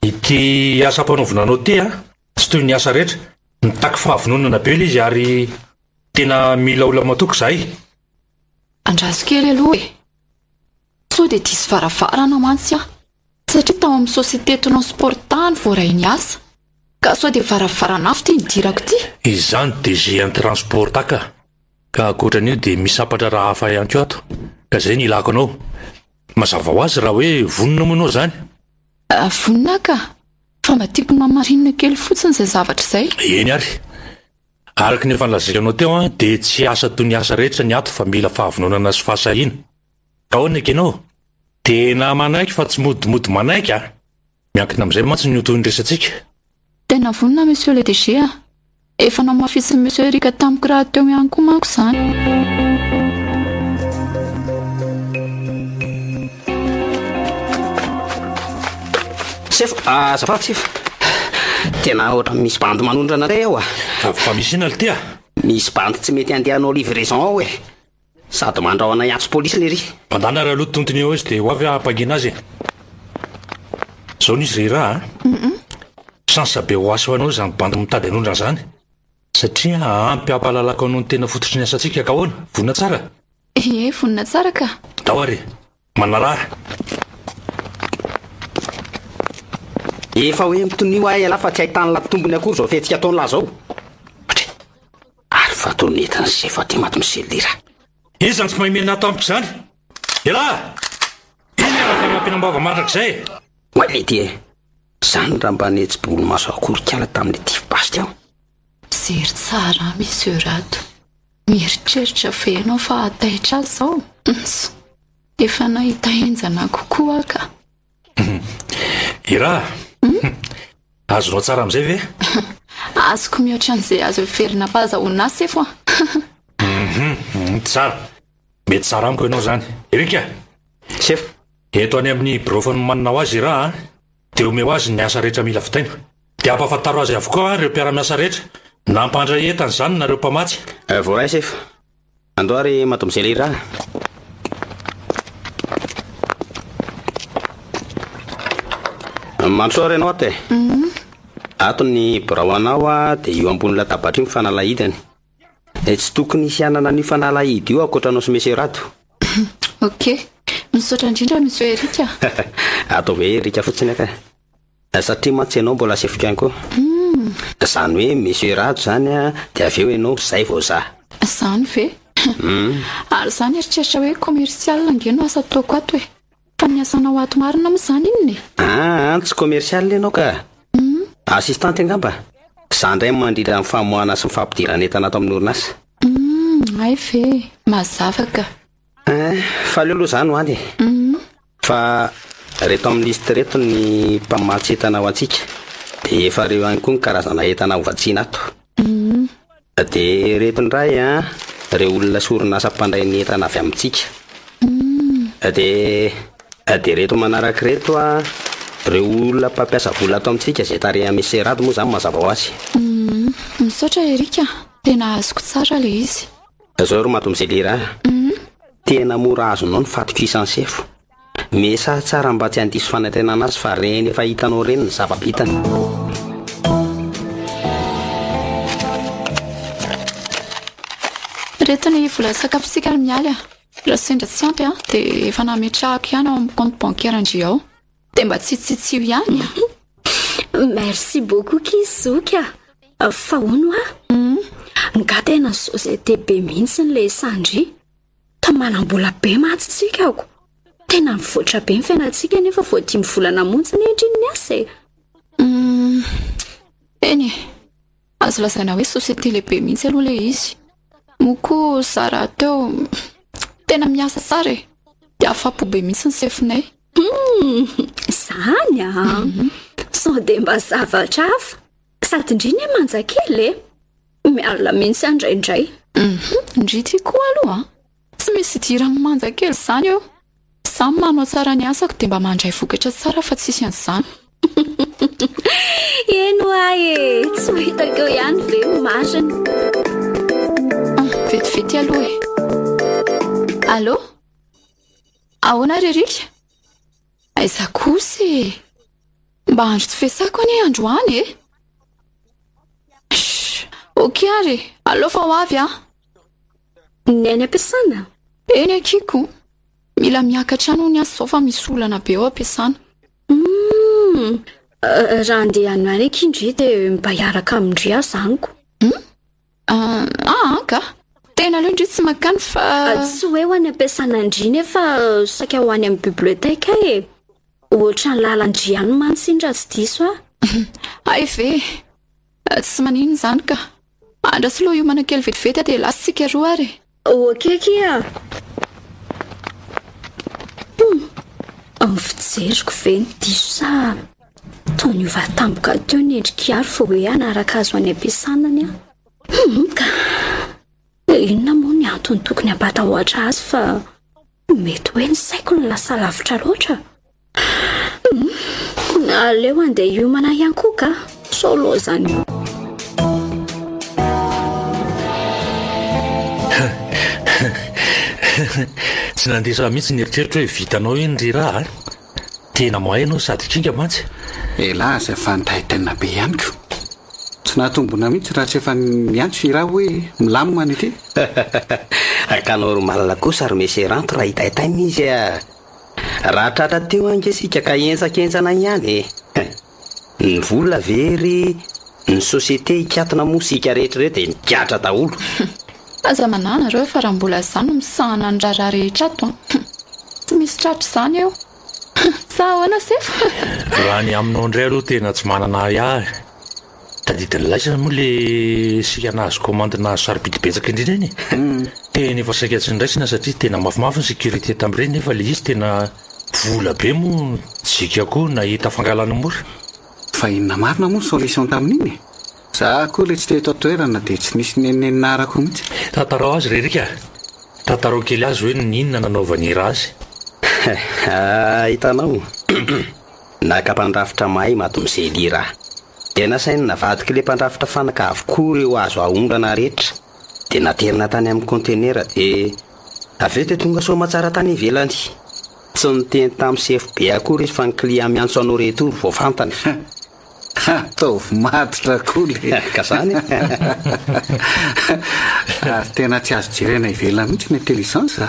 S5: ity asa mpanaovonanao ty tsy toy ny asa rehetra nitaky fahavononana be le izy ary tena mila ola matoky zay
S7: andraso kely aloha sao dia tisy varavarana mantsy satria tao amin'ny société transportany voaray ny asa ka sao dia varavaranafo ty nidirako ty
S5: izany DG en transport ka akoatran'io dia misapatra raha hafa ihany ko ato ka zay ny ilako anao mazava ho azy raha hoe vonona moanao zany
S7: vonina ka fa mba tiako mamarinina kely fotsiny izay zavatra izay
S5: eny ary araka ny efa nolazainao teo dia tsy asa toy ny asa rehetra ny ato fa mila fahavononana sy fahasahina ka ahoana ianao tena manaiky fa tsy modimody manaiky miankina amin'izay mantsy ny otoy ny resantsika
S7: tena vonina monsieur le DG efa namafisy monsieur Erika tamiko raha teo ihany koa manko izany
S6: zafatsy tena ohatra misy bandy manondrana ray ao
S5: fa misy ina le ty
S6: misy bandy tsy mety andehanao livraison ao sady mandraona iantso polisy le ry
S5: mandana raha aloha tontony eo izy dia ho avy ampangina azy zao n'izy ry raha sansa be ho asy ho anao izany bandy mitady anondrana zany satria ampy ampahalalako anao ny tena fototry ny asantsika ka ahoana vonina tsara
S7: vonina tsara ka
S5: dao ary manarara
S6: efa hoe mitonio ahy ala fa tsy ahitany lapitombony akory zao fetsika ataony lahy zao ary fa tonetany sy efa ty maty miselira
S5: izy zany tsy mahay mena tampoka izany ela izy fanampinambava mandrak'izay
S6: oalety e zany raha mba netsybolo maso akorikala tamin'ny tifibasy aho
S7: Zery tsara monsieur Rato. Mieritreritra ve ianao fa ataitra azy zao? Efa nahita enjana kokoa ka.
S5: Ira. Azonao tsara amin'izay ve?
S7: Azoko mihoatra an'izay azo ferina pazahoana azy foa.
S5: Tsara. Mety tsara amiko ianao zany. Erika.
S6: Chef.
S5: Eto any amin'ny brofany manana azy Ira, dia omeo azy ny asa rehetra mila fitaina. Dia ampafantaro azy avokoa ireo mpiara-miasa rehetra. Nampandray entany zany nareo mpamatsy.
S6: Voaray chef. Andoary matomizay le raha. Mansory ianao te. Ato ny brahoanao dia io ambony latabatra io mifanalahidany. Tsy tokony hisy anana ny fanalahidy io ankoatranao sy Monsieur Rato.
S7: Ok. Misaotra indrindra monsieur Erika.
S6: Atao hoe Erika fotsiny aka. Satria mantsy ianao mbola sefika ihany koa. Zany hoe Monsieur Rato zany dia avy eo ianao zay vao za.
S7: Zany ve? Ary zany eritreritra hoe commercial angeno asa ataoko ato e. Fa niasanao ato marina amin'izany inony.
S6: Tsy commercial ianao ka. Assistante angamba. Zany indray mandrindra amin'ny famoahana sy ny fampidirana entana ato amin'ny orinasa.
S7: Ay ve, mazava ka.
S6: Fa leo aloha zany ho any. Fa reto amin'ny liste reto ny mpamatsy entana ho antsika. Dia efa reo ihany koa ny karazana entana ho vatsiana ato. Dia reto indray ireo olona sy orinasa mpandray ny entana avy amintsika. Dia reto manaraka reto ireo olona mpampiasa vola ato amintsika izay tareha Monsieur Rato moa zany mazava ho azy.
S7: Misaotra Erika, tena azoko tsara le izy.
S6: Zao ro matomizay le raha. Tena mora azonao ny fatiko isansefo. Mesa tsara mba tsy handiso fanantenana azy fa reny efa hitanao reny ny zava-bitany.
S7: Reto ny vola sakafosika mialy raha sendra tsy ampy dia efa nametrahako ihany ao amin'ny compte bancaire andry ao. Dia mba tsitsitsio ihany.
S2: Merci beaucoup Kizuka. Fa hono nga tena société be mihitsy le sandry. Ta manambola be matsitsika ako. Tena mivoatra be ny fiainantsika nefa voadimy volana montsy ny endriny asa e.
S7: Eny azo lazaina hoe société lehibe mihitsy aloha le izy. Moko zara teo tena miasa tsara e. Dia afapo be mihitsy ny sefinay.
S2: Zany sao dia mba zavatra hafa sady indriny manjakely e. Miala mihitsy andraindray.
S7: Ndrity koa aloha tsy misy dirany manjakely zany eo. Samy manao tsara ny asako dia mba mandray vokatra tsara fa tsisy an'izany.
S2: Eno e, tsy ho hitako eo ihany ve marina.
S7: Vetivety aloha e. Allô? Ahoana ry Erika? Aiza kosa e? Mba andro tsy fesako anie androany e? Ok ary, allô fa ho avy
S2: Ny any am-piasana?
S7: Eny akiko. Mila miakatra ano ny asa fa misy olana be ao am-piasana.
S2: Raha andeha any eky indry dia mba hiaraka amindry aho zaniko.
S7: Ka tena aloha indry tsy makany fa
S2: tsy hoe ho any am-piasana indry nefa saika ho any amin'ny biblioteka e. Ohatra ny lalandry any mansindra tsy diso
S7: Ay ve, tsy manino zany ka. Andrasy loha io manakely vetivety dia lasitsika roa ary.
S2: Okeky Fijeriko ve ny diso sa taony ova tampoka teo ny endrika ary fa hoe anaraka azo any am-piasanany ka inona moa ny antony tokony ambata ohatra azy fa mety hoe ny saiko ny lasa lavitra loatra. Aleo andeha hiomana ihany koa ka solo zany.
S5: Tsy nandesa mihitsy nyeritreritra hoe vitanao iny ry raha tena mohainao sady kinga mantsy.
S4: Ela izay fantay tena be ihany ko. Tsy nahatombona mihitsy raha tsy efa miantso iraha hoe milamina ny ity.
S6: Ka normal kosa ary Monsieur Rato raha hitaitaina izy raha tratra teo angesika ka ensakentsana ihany ny vola very ny société hikatona mosika rehetra dia nikatra daholo.
S7: Aza manana reo fa raha mbola zany no misahana ny raharaha rehetra ato tsy misy tratra izany eo. Sahoana sefa
S5: raha ny aminao indray aloha tena tsy manana iahy tadidiny laisa moa le sika nahazo komandina sarobidibetsaka indrindra iny tena efa saika tsy ndraisina satria tena mafimafy ny sécurité tamin'ireny nefa le izy tena vola be moa tsika koa nahita fangalana mora
S4: fa inona marina moa ny solution tamin'iny za koa le tsy teto toerana dia tsy nisy nenenarako mihitsy
S5: tantarao azy rerika tantarao kely azy hoe ninona nanaovany raha azy
S6: hitanao nakapandrafitra mahay matomizay lira tena sainy navadika le mpandrafitra fanaka avokoa reo azo aondrana rehetra dia naterina tany amin'ny contenera dia aveo te tonga soma tsara tany ivelany tsy niteny tamin'ny CFB akory izy fa ny client miantso anao reto vao fantany
S4: ataovy matotra koa le
S6: ka zany
S4: ary tena tsy azo jerena ivelana mihitsy ny intelligence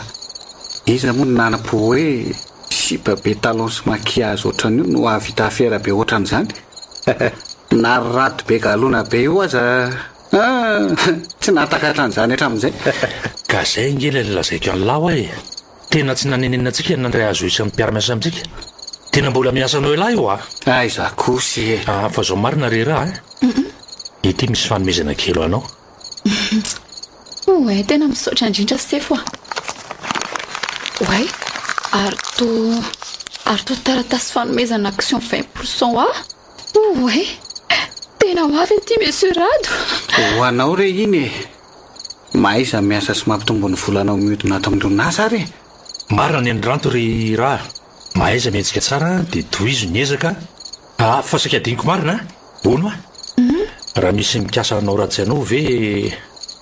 S4: iza moa ny nanapo hoe sipa be talon sy maquillage ohatran'io no avita affaire be ohatran'izany na rato be galona be io aza tsy natakatra an'izany hatramin'izay
S5: ka zay ngely lazaiko an'laho e tena tsy nanenena antsika nandray azo isan'ny mpiara-miasa amintsika tena mbola miasanao ilahy io
S4: iza kosy
S5: fa zao marina re raha ity misy fanomezana kelo anao
S7: oe tena misaotra indrindra sefo oe ary to taratasy fanomezana action 20% oe tena hoavy ty monsieur Rado
S4: ho anao re iny maiza miasa sy mampitombo ny volanao mihodina ato amin'irona asa re
S5: marina ny andranto ry raha mahaiza mientsika tsara dia tohizo ny ezaka fa saika adiniko marina ono raha misy mikasa anao ratsy anao ve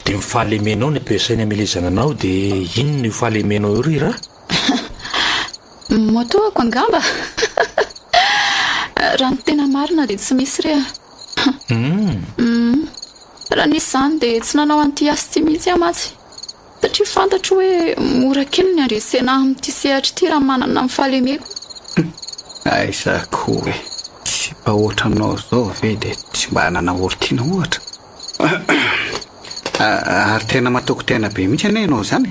S5: dia mifahalemenao ny ampiasainy amelezana anao dia inony io fahalemenao io ry raha
S7: motoako angamba raha ny tena marina dia tsy misy re raha nisy izany dia tsy nanao an'ity asy ty mihitsy amatsy satria fantatro hoe mora kely ny andresena amin'ity sehatra ity raha manana amin'ny fahalemeko
S4: aiza koa hoe sy mba ohatranao zao ve dia tsy mba nanahoritiana ohatra ary tena matoko tena be mihitsy ane ianao zany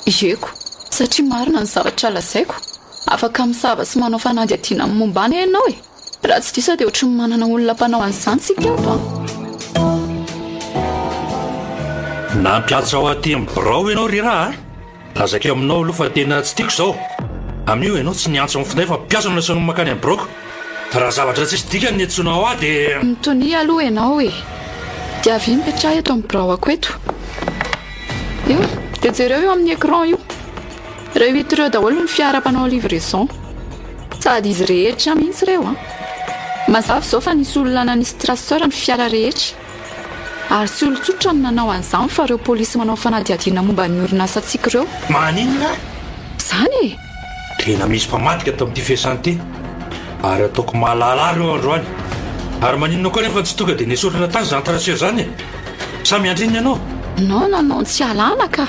S7: eko satria marina ny zavatra lazaiko afaka misava sy manao fanadihadiana amin'ny mombany ianao raha tsy disa dia ohatry ny manana olona mpanao an'izany sika ato
S5: nampiatra ao aty amin'ny birao ianao ry raha lazakeo aminao aloha fa tena tsy tiako zao amin'io ianao tsy niantso amin'ny finday fa mpiasa no nasanao makany amin'ny biroko raha zavatra tsisy dikany ny antsonao aho dia
S7: mitony aloha ianao dia avy mipetraha eto amin'ny birao ako eto io dia jereo io amin'ny écran io rehetra ireo daholo ny fiara-panao livraison sady izy rehetra mihitsy ireo mazava izao fa nisy olona nanisy traceur ny fiara rehetra ary sy olon-tsotra no nanao an'izany fa ireo polisy manao fanadihadiana momba ny orinasa antsika ireo
S5: maninona
S7: izany
S5: tena misy mpamadika tao amin'ity fiasany ity ary ataoko mahalala ireo androany ary maninona koa nefa tsy tonga dia nisorana tany izany traceur izany samy andrinina ianao
S7: non tsy alana ka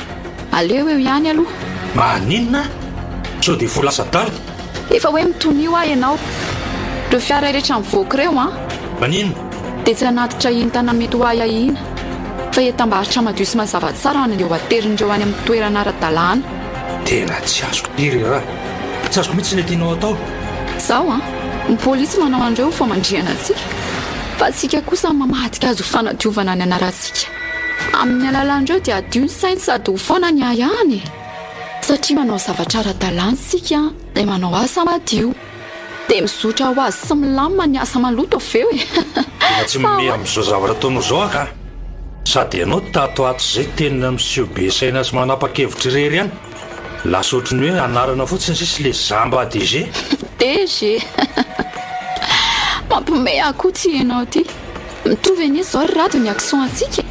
S7: aleo eo ihany aloha
S5: maninona sao dia volasa dala
S7: efa hoe mitonio aho ianao ireo fiara rehetra mivoaka ireo
S5: maninona
S7: dia tsy anatitra entana mety ho ay ahina fa etam-barotra madio sy mazava tsara an'ireo aterindreo any amin'ny toerana ara-dalàna
S5: tena tsy azoko tiry raha tsy azoko mihitsy ny tianao atao
S7: izao ny polisy manao andreo fa mandriana antsika fa atsika kosa mamadika azo fanadiovana ny anarantsika amin'ny alalandreo dia adio ny sainy sady ho foana ny ahany satria manao zavatra ara-dalàna sika dia manao asa madio dia mizotra ho azy sy milamina ny asa maloto aveo
S5: tsy mime amin'izao zavatra ataonao zao aka sady ianao tatoato zay tenina monsieur be saina sy manapa-kevitra irery ihany lasa ohatrany hoe anarana fotsiny sisy le zamba DG
S7: DG mampime akoho tsy ianao ty mitovy an'izy zao rado ny action antsika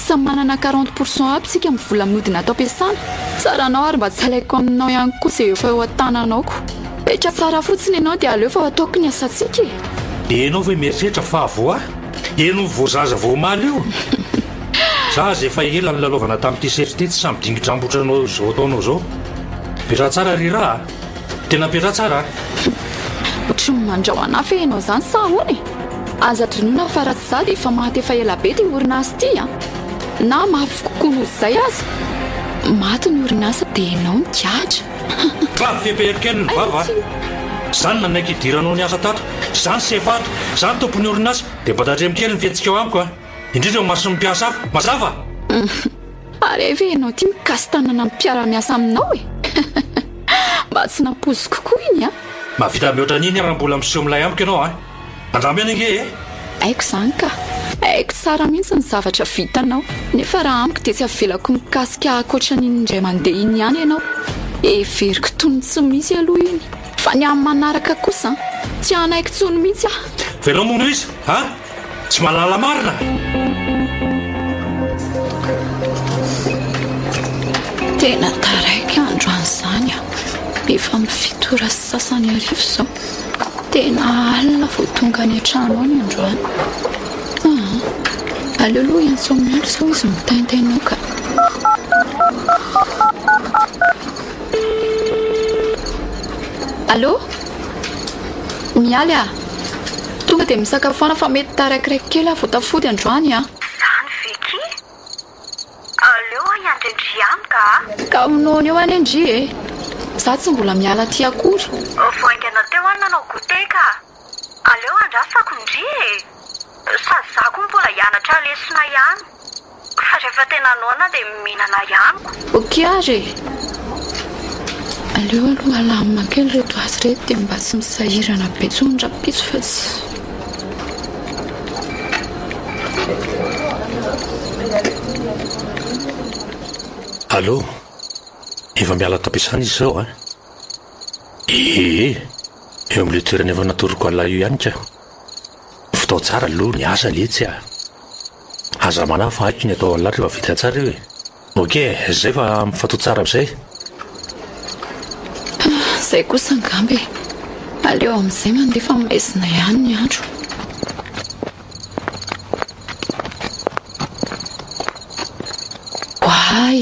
S7: samy manana 40% aby sika amin'ny vola mihodina atao ampiasana saranao ary mba tsy alaiko aminao ihany koa izay efa eo an-tananaoko petra tsara fotsiny ianao dia aleo fa ataoko ny asantsika
S5: ianao ve mieritreritra fa avoa ianao voazaza voamaly io zaza efa ela ny lalaovana tamin'ity seritety tsy samy dingitrambotra-nao zao ataonao zao petra tsara ry raha tena petra tsara
S7: ohatry ny mandrao anafy ianao izany sa hony aza dronoina fa raha tsy za dia efa maty efa ela be ty orinasa ity na mafy kokoa noho izay azy maty ny orinasa dia ianao ny kiatra
S5: fa feperikely ny vava zany nanaiky hidiranao ny asa tato zany sefato zany tompony orinasa dia mba tandremikely ny fihetsika eo amiko a indrindra maso mimpiasa hafa mazava
S7: ary eve ianao ty mikasy tanana mpiara-miasa aminao e mba tsy nampozy kokoa iny a
S5: mavita mihoatra niny raha mbola miseho milay amiko ianao a andramy ange e
S7: haiko zany ka haiko tsara mihitsy ny zavatra vitanao nefa raha amiko dia tsy avelako mikasika akoatra n'iny indray mandeha iny ihany ianao everiko tony tsy misy aloha iny fa ny amin'ny manaraka kosa tsy anaiko tsony mihitsy a
S5: velao mono izy a tsy malala marina
S7: tena taraiky andro an'izany a efa mifitora sasany arivo zao tena alina vao tonga ny an-trano ao ny androany aleoloha iantsommiandro zao izy mitaintainao ka allo mialy a tonga dia misakafoana fa mety taraikiraiky kely a vao tafody androany a
S8: zany viky aleo iandrendry amika
S7: ka aminony eo any andry e za tsy mbola miala ty akory
S8: voaingana teo any nanao gote ka aleo andrasako ndry e sady za koa mbola hianatra lesona ihany fa rehefa tena noana dia mihinana ihaniko
S7: ok ary aleo aloha alamina kely reto azy reto dia mba tsy misahirana be tsondrapitso fa tsy
S5: allo efa miala tampiasana izy zao a eo amin'le toerana efa natoroko ala io ihany ka fotao tsara aloha ny asa letsy a aza manay fa haiko ny atao an'latra efa vita tsara eo e ok zay fa mifatao tsara amin'izay
S7: zay kosa angamby aleo amin'izay mandefa maizina ihany ny andro ay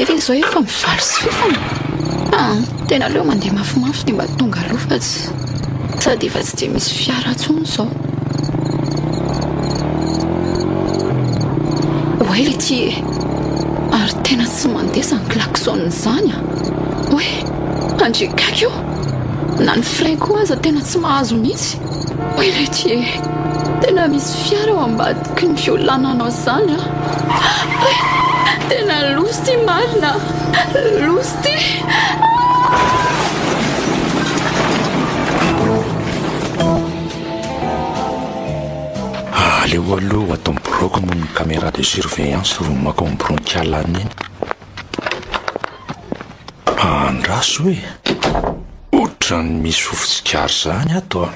S7: efa izao efa mivaly sy fifana tena aleo mandeha mafimafy dia mba tonga aloha fa tsy sady efa tsy dia misy fiara tsony zao oe le ty e ary tena tsy mandesa ny klaksonny zany a oe andrekaky io na ny frein koa aza tena tsy mahazo mihitsy oe le ty e tena misy fiara ao ambadiky ny violananao zany a tena loso ty marina loso ty
S5: aleo aloha atao miboroko moa ny caméra de surveillance ro mako mibronkiala aniny andraso hoe ohatrany misy fofotsikary zany ato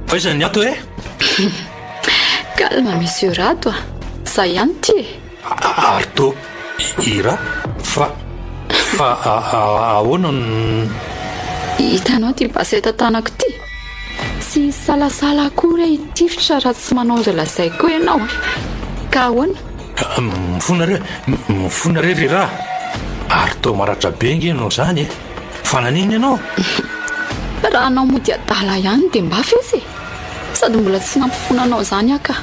S5: fa izany ato e
S7: kalma monsieur rato a za ihany ty e
S5: ary to ira fa ahoana
S7: hitanao ty baseta tanako ty sy salasala akory e hitifitra raha tsy manao zay lazay koa ianao ka ahoana
S5: mifona rery raha ary to maratra be nge ianao zany e fa naniny ianao
S7: raha anao mody adala ihany dia mbafy izy sady mbola tsy nampifonanao zany aka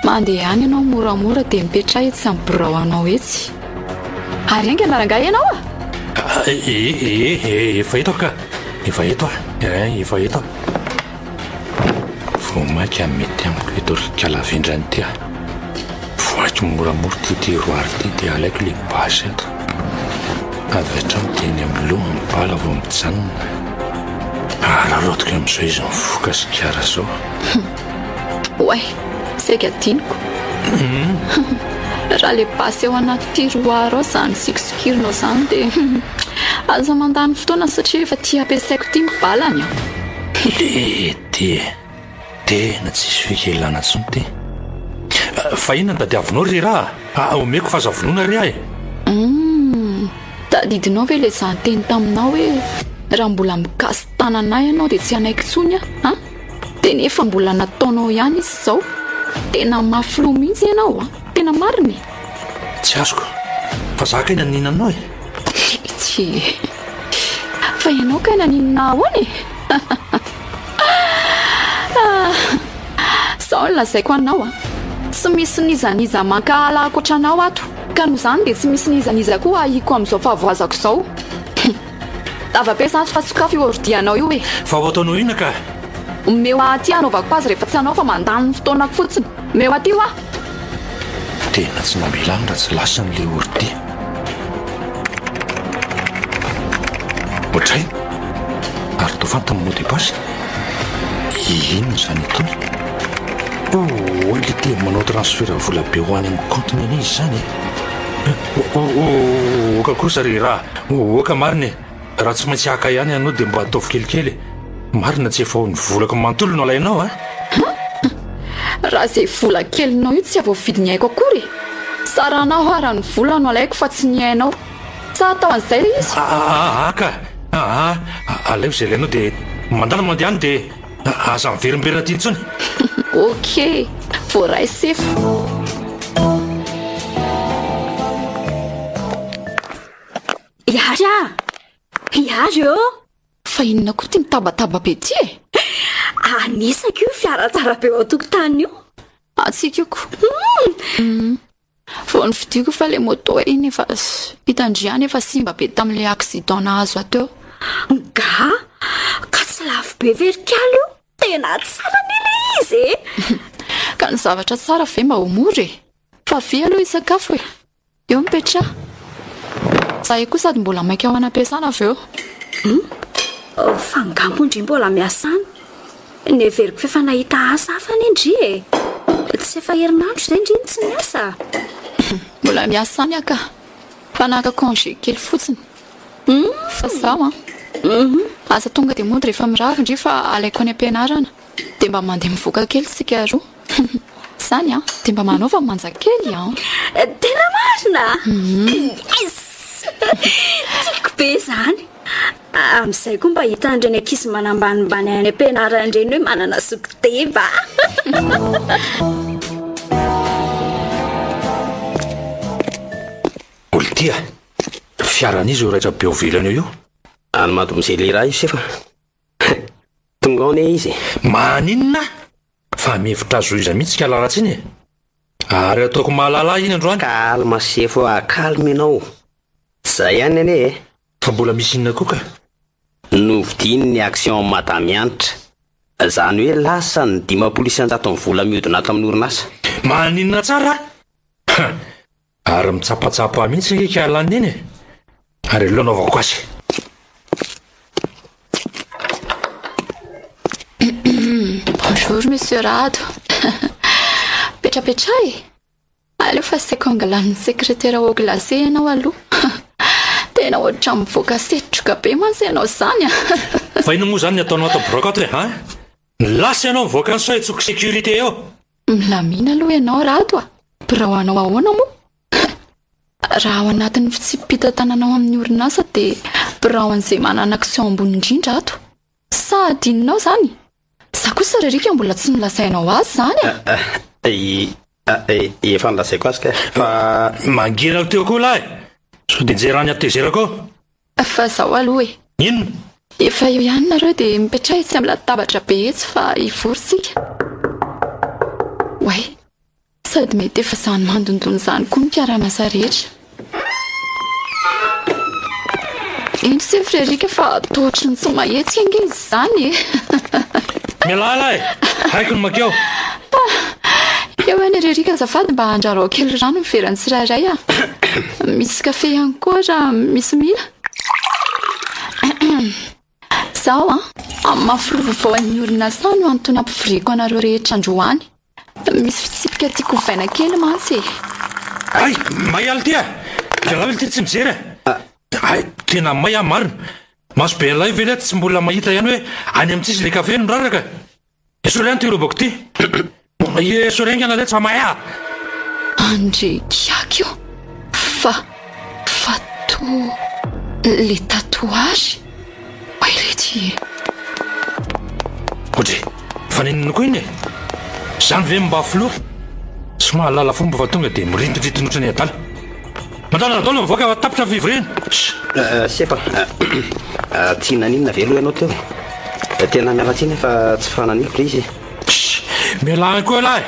S7: mandeha ihany ianao moramora dia mipetra etsy amin'ny birao anao etsy ary ange narangay ianao a
S5: efa eto ka efa eto efa eto vomaky a mety amiko etorikalavendrany ty a voaky moramora ty tiroary ty dia alaiko le basy eto avy hatrano teny amin'ny loha mibala vao mijanona araroatiko amin'izao izy mifoka sikara zao
S7: oay saika diniko raha le basy eo anaty tiroara ao zany sikisikirina zany dia aza mandany fotoana satria efa tia ampiasaiko ty mibalany ao
S5: le ty tena tsisy fikelana tsony ty fa inona ny tadiavinao ry raha omeko fahazavonoana ry ahy
S7: tadidinao ve le zanteny taminao hoe raha mbola mikasy tananay ianao dia tsy anaiky tsony a dia nefa mbola nataonao ihany izy zao tena mafilo mihitsy ianao a tena mariny
S5: tsy azoko fa za kaina ninanao e
S7: tsy fa ianao kaina ninina ahoany zao ny lazaiko anao a tsy misy nizaniza mankahala akoatra anao ato ka noho zany dia tsy misy nizaniza koa ahiko amin'izao fahavoazako zao Ava-piasany fa sokafy io ordianao io e.
S5: Fa ho ataonao ina ka?
S7: Meo aty anaovako azy rehefa tsy anao fa mandany ny fotoanako fotsiny. Meo aty ho a.
S5: Tena tsy namelany raha tsy lasa n'le ordi. Ohatray ary to fantany mot de passe. Inona zany itony? Oh, le te manao transfert vola be ho any amin'ny compte-ny izy zany. Oka kosa ry raha. Oka marina e. Raha tsy maintsy haka ihany ianao dia mba ataovy kelikely. Marina tsy efa ny volako manontolo no alainao a.
S7: Raha izay vola kelinao io tsy avoavidy ny haiko akory. Saranao raha ny vola no alaiko fa tsy ny hainao. Sa atao an'izay le izy.
S5: Aka. Aleo izay ilainao dia mandana mandeha any dia aza miverimberina ty intsony.
S7: Ok, voaray sefo.
S2: Iary eo.
S7: Fa inona koa ty mitabataba be ty e?
S2: Anisako io fiara tsara be ao an-tokotany io.
S7: Atsikako. Vao ny fidiko fa le moto iny efa hitandriany efa simba be tamin'le accident nahazo ateo.
S2: Nga, ka tsy lafo be verikaly io. Tena tsara nile izy e.
S7: Ka ny zavatra tsara ve mba ho mory e? Fa ve aloha isakafo e? Eo mipetra. Zahay koa sady mbola maika ao anam-piasana avy eo.
S2: Fangambo indri mbola miasana. Neveriko fa efa nahita asa hafa ny indri e. Tsy efa herinandro izay indriny tsy miasa.
S7: Mbola miasany aka. Fa naka congé kely fotsiny. Fa zaho asa tonga dia mody rehefa mirava indri fa alaiko any am-pianarana. Dia mba mandeha mivoaka kely sika roa. Zany dia mba manaova manja kely
S2: Tena marina. Yes. Tiako be zany. Amin'izay koa mba hitandry ny ankizy manambanimbany any am-pianarana indreny hoe manana sokoteba.
S5: Oltia, fiaran'izy io raitra be ho velana io.
S6: Any madomizay le raha izy efa. Tonga ao ne izy.
S5: Maninona? Fa mihevitra azo iza mihitsy ka laratsiny e. Ary ataoko mahalala iny androany.
S6: Kalma sefo kalma ianao. Zay ihany ane e.
S5: Fa mbola misy inona koa ka?
S6: Novidiny ny action madame Anitra. Zany hoe lasa ny 500 ny vola mihodina ato amin'ny orinasa.
S5: Maninona tsara? Ary mitsapatsapa mihitsy nge ka alany iny e. Ary aloha naovako azy.
S7: Bonjour monsieur Rado. Petrapetra e. Aleo fa saiko angalan'ny sekretera ao glacé ianao aloha. Tena ohatra mivoaka setroka be mantsy ianao zany
S5: Fa ino moa zany ny ataonao ato brokotra e? Lasa ianao mivoaka ny sohetsoko sécurité eo.
S7: Milamina aloha ianao Rado a. Birao anao ahoana moa? Raha ao anatin'ny fitsipita-tananao amin'ny orinasa dia birao an'izay manana action ambony indrindra ato. Sa adininao zany? Za kosa rerika mbola tsy nilazainao azy zany
S6: Efa nilazaiko azy ka.
S5: Fa mangina teo koa lahy. So dia jerany atezerako.
S7: Fa zaho aloha e.
S5: Inona?
S7: Efa eo ihany nareo dia mipetra etsy amin'ny latabatra be etsy fa hivorsika. Way, sady mety efa zany mandondony zany koa ny mpiara-miasa rehetra. Iny sy frerika fa tohatry ny tsy mahetsika ange izy zany e.
S5: Mialala e, haiko ny makeo.
S7: Eo any rerika azafady mba handrarao kely rano miverany tsirairay misy kafe ihany koa raha misy mila. Zaho amin'ny mafilova ny orinasa no antony ampivoriako anareo rehetra androany. Misy fitsipika tiako vaina kely mantsy e.
S5: Ay, may aly ty a. Fialavely ty tsy mijery. Ay, tena may marina. Maso be an'ilay vele tsy mbola mahita ihany hoe any amin'tsisy le kafe no raraka. Esolo ihany ty robako ty. Esolo ihany ana le tsy fa mahay a.
S7: Andre kiakio. Fa le tatouage. Way rety.
S5: Ohatry, fa ninona koa iny e. Zany ve mba filoha. Sy mahalala fomba fa tonga dia mirintindrintonotra ny adala. Mandala nadolo mivoaka tapitra vivrena.
S6: Sefa, tsy naninona velo ianao teo. Tena mialatsiny fa tsy fananiko le izy.
S5: Mialany koa lahy.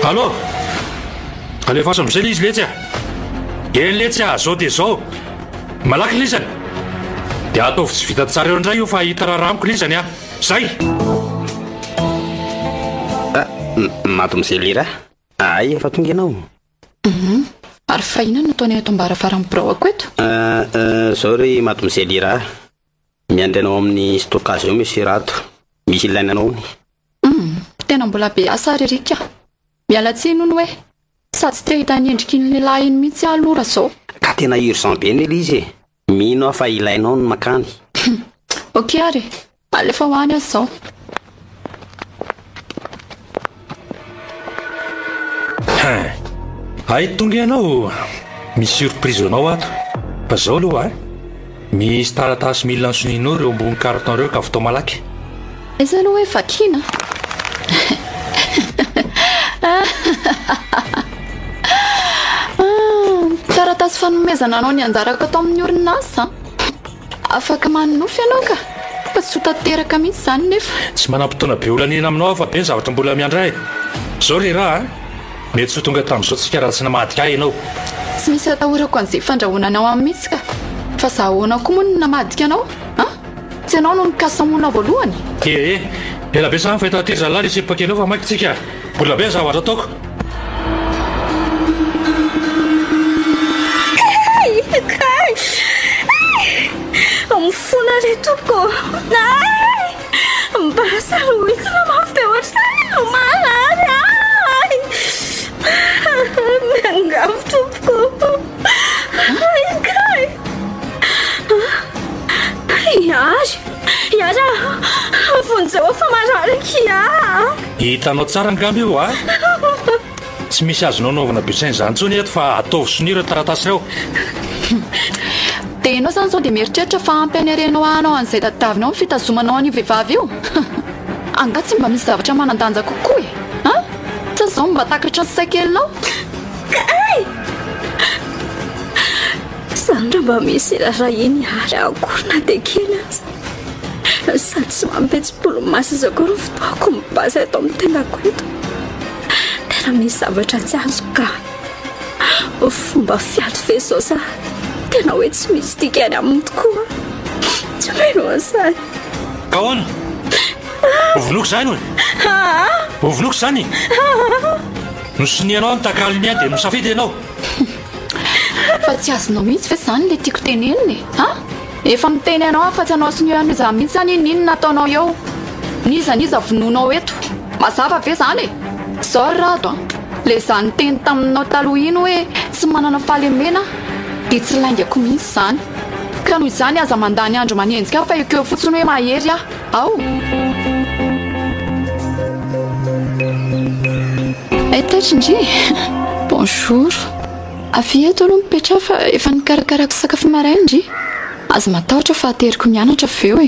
S5: Allô? Alefaso amin'izay le izy letsy a. eletsy zao dia zao malaky lizany dia ataovy tsy vita tsara eo indray io fa hita raharamiko lizany a zay
S6: mato miselira ay efa tonga ianao
S7: ary fahina nataony eto ambaravarambiraoko eto
S6: zao ry mato miselira miandranao amin'ny stockage eo misy rato misy ilainanao
S7: tena mbola be asa ririka mialatsiny nono hoe sady te hitany endriky ny lehilahy iny mihitsy alora zao
S6: ka tena urgent be ny izy mino afa ilainao ny makany
S7: ok ary alefa hoany azy zao
S5: ay tonga ianao misy surprise anao ato fa zao aloha misy taratasy mila ansonianao reo ambony carton reo ka vitao malaky
S7: izy aloha hoe vakina taratasy fanomezana anao ny anjarako atao amin'ny orinasa afaka manonofy ianao ka fa tsy hotateraka mihitsy zany nefa
S5: tsy manam-potoana be olanina aminao afa be ny zavatra mbola miandray zao re raha mety tsy ho tonga tamin'izao tsika raha tsy namadika ahy ianao
S7: tsy misy atahorako an'izay fandrahonanao amin'ny mihitsy ka fa zahoana koa moa no namadika anao tsy ianao no nikasamona voalohany
S5: ela be sa fahita tery zalahy resepaka anao fa maiky tsika mbola be zavatra ataoko
S2: amifona re tompoko mbasarohitona mafy ohatrany malary miangavo tompoko iary vonjeo fa marariky
S5: hitanao tsara ngamby io tsy misy azonao naovana busain zany tsony eto fa ataovy soniro taratasy reo
S7: tenao zany zao dia mieritreritra fa ampianarenao anao an'izay tadiavinao ny fitazomanao an'io vehivavy io anga tsy mba misy zavatra manandanja kokoa sa zao mba takatra ny saikelinao
S2: zandra mba misy raha iny ary akorona dia kely azy sady tsy mampetsy-polomasy izako ro fitaoko mibasy ato amin'ny tendako eto tena misy zavatra tsy azo ka fomba fiato ve zao sa tena hoe tsy misy tikany aminy tokoa tsy meno asany
S5: kahoana ovinoko zany ovinoko zany nosinianao ny takalony a dia misafidy ianao
S7: fa tsy azonao mihitsy ve zany le tiako teneniny efa miteny anao fa tsy anao sinio ano iza mihitsy zany iny nataonao eo nizaniza vononao eto mazava ve zany zao rato le zany teny taminao taloha iny hoe tsy manana fahalemena dia tsy laingako mihitsy zany ka noho izany aza mandany andro manenjika fa ekeo fotsiny hoe mahery ao etatryndry bonjour avy eto aloha mipetra fa efa nikarakarako sakafo maraindry aza matahotra fa ateriko mianatra aveo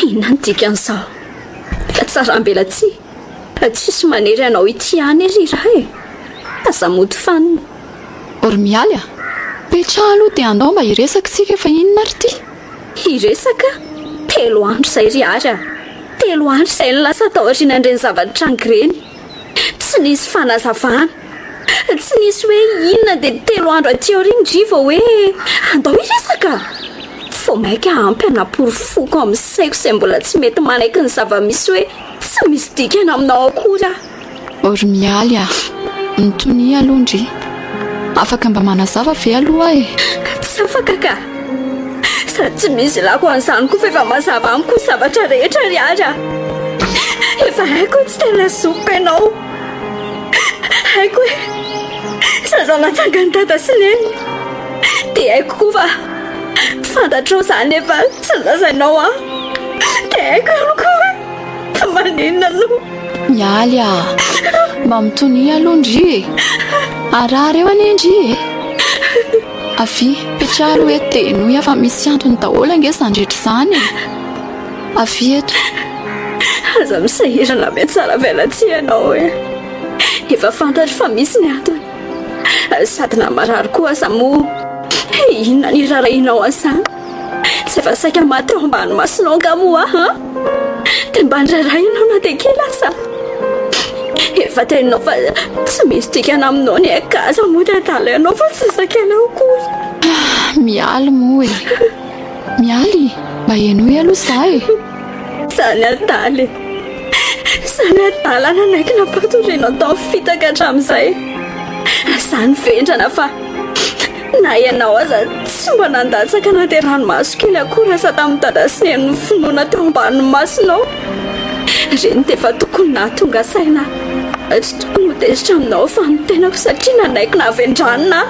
S2: inona ny dikan'izao tsarambela tsisy manery anao ity any ery raha aza mody fanina
S7: ory mialy petra aloha dia andao mba hiresaka tsika fa inona ry ty
S2: hiresaka 3 andro zay ry ary 3 andro zay ny lasa tao aorianan'ireny zavatra angireny tsy nisy fanazavana tsy nisy hoe inona dia 3 andro aty aoriany vao hoe andao hiresaka fo maika ampy anaporo foko amin'ny saiko izay mbola tsy mety manaiky ny zava-misy hoe tsy misy dikana aminao akory
S7: ory mialy mitony alohandry afaka mba manazava ve aloha
S2: tsy afaka ka sady tsy misy lako an'izany koa fa efa mazava amiko zavatra rehetra ry ary efa haiko tsy tena zopo ianao haiko hoe zazanatsangany dada sy neny dia haiko koa fa fantatrao zany efa tsy lazainao dia haiko ihany koa fa maninona aloha
S7: mialy mba mitony alohandry arary eo anendry avy petra aloha eto dia noho fa misy antony daholo angesa andretra zany avy eto
S2: aza misahirana me tsara velatsy ianao efa fantatro fa misy ny antony sady namarary koa aza mo inona ny rarahinao azany tsy efa saika maty ao ambany masonao ka moa dia mba nyrarahinao na dia kely aza efa tenao fa tsy misy dikana aminao ny akaza moa tantala ianao fa tsy sakanao kory
S7: mialy moa e mialy mba enoy aloha zahay
S2: zany ataly zany atala nanaiky nampatorena tao fitaka hatramin'izay zany vendrana fa na ianao aza tsy mba nandatsaka na dia ranomaso kely akory asa tamin'ny dadasiny ny finoana teo ambanin'ny masinao reny dia efa tokony nahatonga saina tsy tokony modesitra aminao fa ny tenako satria nanaiky navendranina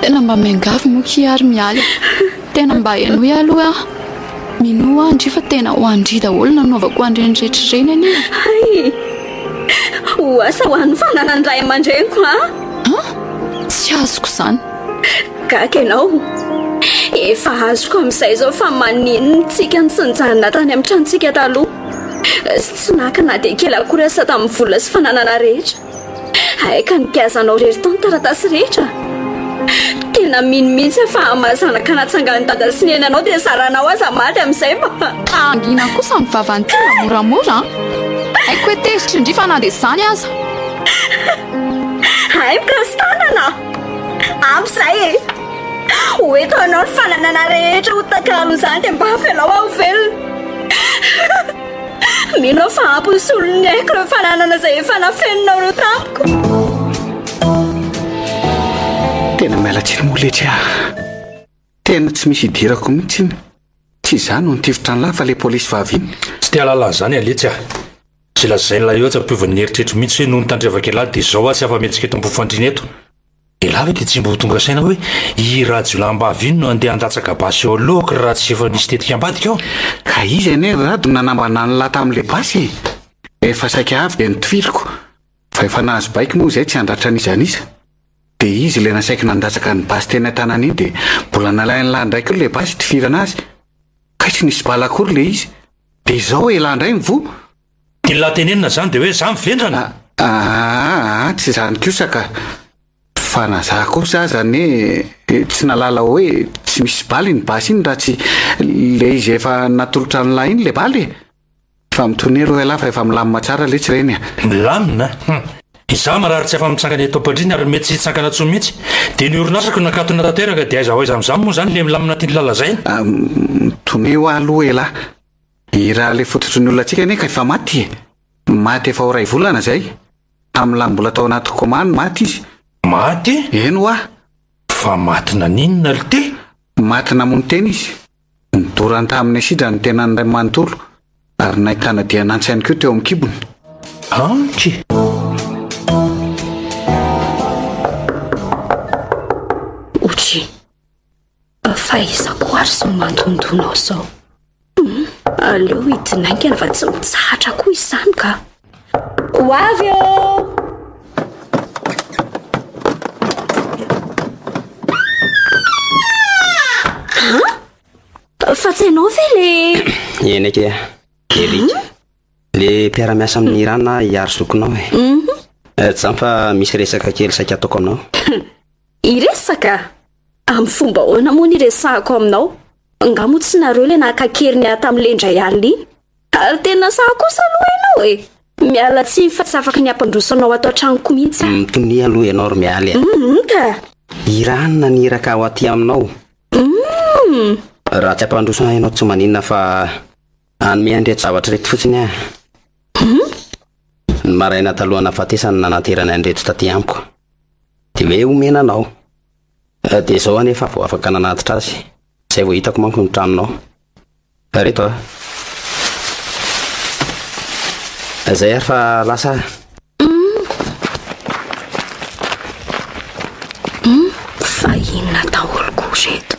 S7: tena mba miangavy moa kiary mialy tena mba enoy aloha minoa andry fa tena ho andry daholo nanaovako andrenirehetrareny any
S2: ay ho asa ho an'ny fananany ray aman-dreniko
S7: tsy azoko izany
S2: gaga ianao efa azoko amin'izay zao fa maninony tsika ny sinjanona tany amin'ny tranontsika taloha tsy naka na dia kely akory asa tamin'ny vola sy fananana rehetra aika nikazanao rery tao ny taratasy rehetra tena mihitsy fa hamazanaka natsangany dada sy neny anao dia saranao aza maty amin'izay mba
S7: angina kosa mivavany tena moramora haiko hoe tezitra indry fa na dia zany aza
S2: ay mikastanana amin'izay e hoeto anao ny fananana rehetra ho takalo izany dia mba hafelao aho velona minao fa amposolony haiko reo fananana izay efa nafeninao reo tampoko
S4: tena mialatsiny moletry tena tsy misy idirako mihitsy tsy izany no nitivitra ny lafa ilay polisy vaviny
S5: tsy tia lalana izany aletsy tsy lazay nylay eo tsy ampiovany heritrehitra mihitsy hoe noho ny tandrevaka lahy dia izao tsy afa-metsika eto ambofandriny eto dia lahy hoe dia tsy mbo tonga saina hoe irajiolambaviny no andeha andatsaka basy eo alohako raha tsy efa nisy tetika ambadika ao
S4: ka izy ane rado nanambana ny lahy tamin'ilay basy efa saika avy dia nitifiriko fa efa nahazo baiko moa izay tsy andratra an'izaniza dia izy ilay nasaiky nandatsaka ny basy tena tanana iny dia mbola nalay ny lahy ndraiky ilay basy tifirana azy ka tsy nisy bala akory ilay izy dia izao elandray mivo
S5: ty latenenina zany dia hoe za mivendrana
S4: tsy izany kosaka fa na za kosa zany tsy nalala hoe tsy misy baly ny basy iny raha tsy le izy efa natolotra ny lahy iny le baly fa mitonero elahy fa efa milamina tsara le tsy reny
S5: milamina izaho marary tsy efa mitsangana eto am-pandriny ary mety tsy hitsangana tsoa mihitsy dia ny orinasako nakatona tanteraka dia aiza ho aiza amin'izany moa zany le milamina tiany lalazay
S4: mitoneo aloha elahy iraha le fototry ny olona antsika ane ka efa maty maty efa ho ray volana zay amin'lahy mbola tao anaty komany maty izy
S5: maty
S4: eno
S5: fa matina ninona le te
S4: matina mony tena izy nidorany tamin'ny sidra ny tena nyray manontolo ary nahitana dia nantsy ihany koa teo amin'ny kibony
S5: anky
S2: otry fahaizako ary zao mandondonao zao aleo hidinaingana fa tsy mitsahatra koa izany ka ho avy fa tsy hainao ve le
S6: eny ake erika le mpiara-miasa amin'ny rana hiary zokonao tsy zany fa misy resaka kely saika ataoko aminao
S2: iresaka amin'ny fomba hoana moa ny resahako aminao nga mo tsy nareo le nakakery ny ata amin'le indray alina iny ary tena saha kosa aloha ianao e miala tsy fa tsy afaka ny ampandrosanao ato an-tranoko mihitsy
S6: mitony aloha ianao ry mialy
S2: ka
S6: iranona ny iraka ao aty aminao raha tsy ampandrosana ianao tsy maninona fa anome andreto zavatra reto fotsiny ny maraina talohana fatesany nanaterany andreto taty amiko dia hoe omenanao dia izao anefa vao afaka nanatitra azy izay vao hitako manko ny tranonao reto izay ary fa lasa
S2: fa inona daholo koa reto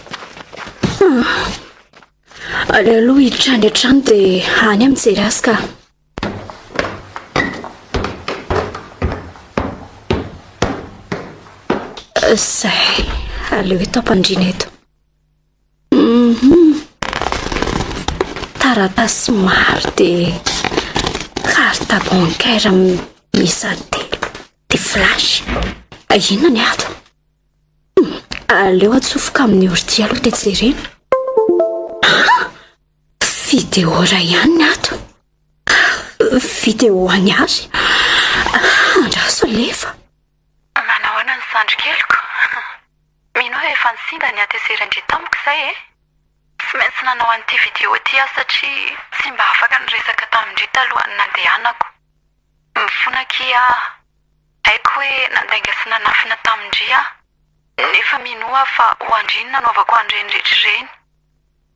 S2: ale aloha hiditra any an-trano dia any amin'jery azy ka zay aleo eto ampandrina eto taratasy maro dia carte bancaire miisa telo dia flash inona ny ato aleo atsofoka amin'ny ordi aloha dia jerena video ray ihany ny ato video any azy lefa
S8: Manahoana ny sandrikeliko? Mino hoe efa nisinda ny atezerandry tamiko izay e. Tsy maintsy nanao an'ity vidéo ity aho satria tsy mba afaka niresaka tamindry talohan'ny nandehanako. Mifona kia haiko hoe nandainga sy nanafina tamindry aho. Nefa minoa fa ho andriny nanaovako andreny rehetrareny.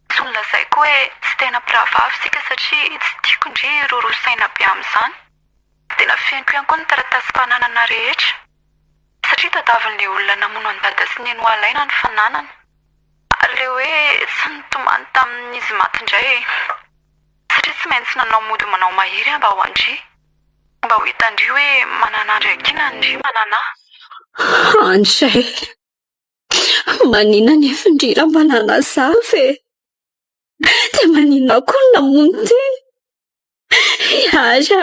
S8: Tsy nolazaiko hoe tsy tena mpiravavy sika satria tsy tiako indry rorosaina be amin'izany. Tena feniko ihany koa ny taratasy-pananana rehetra. Satria tadavin'ilay olona namono any dada sy neny ho alaina ny fananana. Ary ilay hoe tsy nitomany tamin'izy maty indray. Satria tsy maintsy nanao mody manao mahery mba ho andry. Mba ho hitandry hoe mananandry akina andry manana.
S2: Andray, manina nefa indrira mba nanazava e. Dia manina koa ny namono teny. Iaza,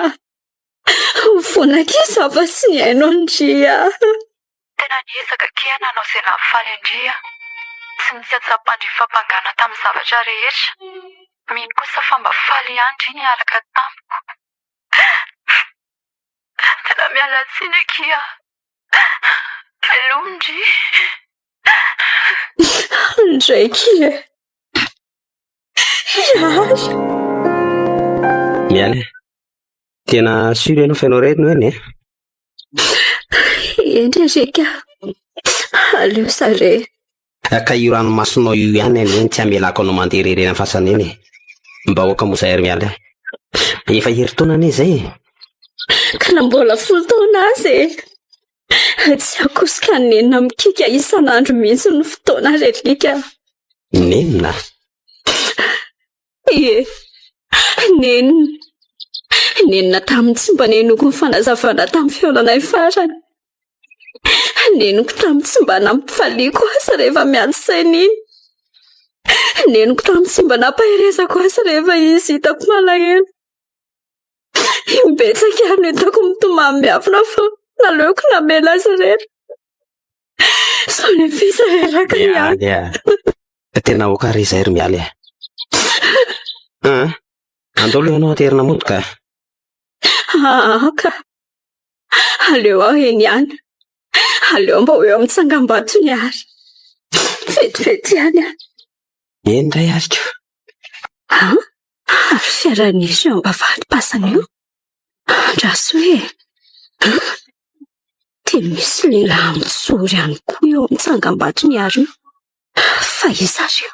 S2: foana kisa fa sy ny hainao ndria.
S8: Tena niezaka kia nanao izay nahafaly andria. Tsy nisy atsapandry fampangana tamin'ny zavatra rehetra. Mino kosa fa mba faly ihany indry niaraka tamiko. Tena miala tsiny kia. Alondry.
S2: Ndraiky e. Iaza.
S6: Miala. Tena suro ianao fenao retiny eny e?
S2: Endrereka. Aleo sare.
S6: Ka io ranomasonao io ihany eny tsy amelako anao mandeha rerena fasana eny. Mba hoaka mosahery miala. Efa herintaona ane izay.
S2: Ka nambola 10 taona azy e. Tsy akosika nenina mikika isan'andro mihitsy ny fotoana retlika.
S6: Nenina?
S2: Ie, nenina. Nenina tamin'ny tsy mba nenoko ny fanazavana tamin'ny fiolana farany. Nenoko tamin'ny tsy mba nampifaliako azy rehefa miady saina iny. Nenoko tamin'ny tsy mba nampaherezako azy rehefa izy hitako malahelo. Betsaka ary no hitako mitomany miafina fa naleoko namela azy rehetra. Sao ny fisareraka ihany.
S6: Tena hoaka ry izahay ry miala. Andolo ianao aterina moto ka.
S2: Ka. Aleo aho eny ihany. Aleo mba hoe amitsangam-bato ny ary. Vetivety ihany any.
S6: Eny ndray azoko.
S2: Ary fiaranisy eo mba vatipasana io. Andraso hoe. Dia misy lehilahy mitsory ihany koa eo amitsangam-bato ny ary io. Fa izareo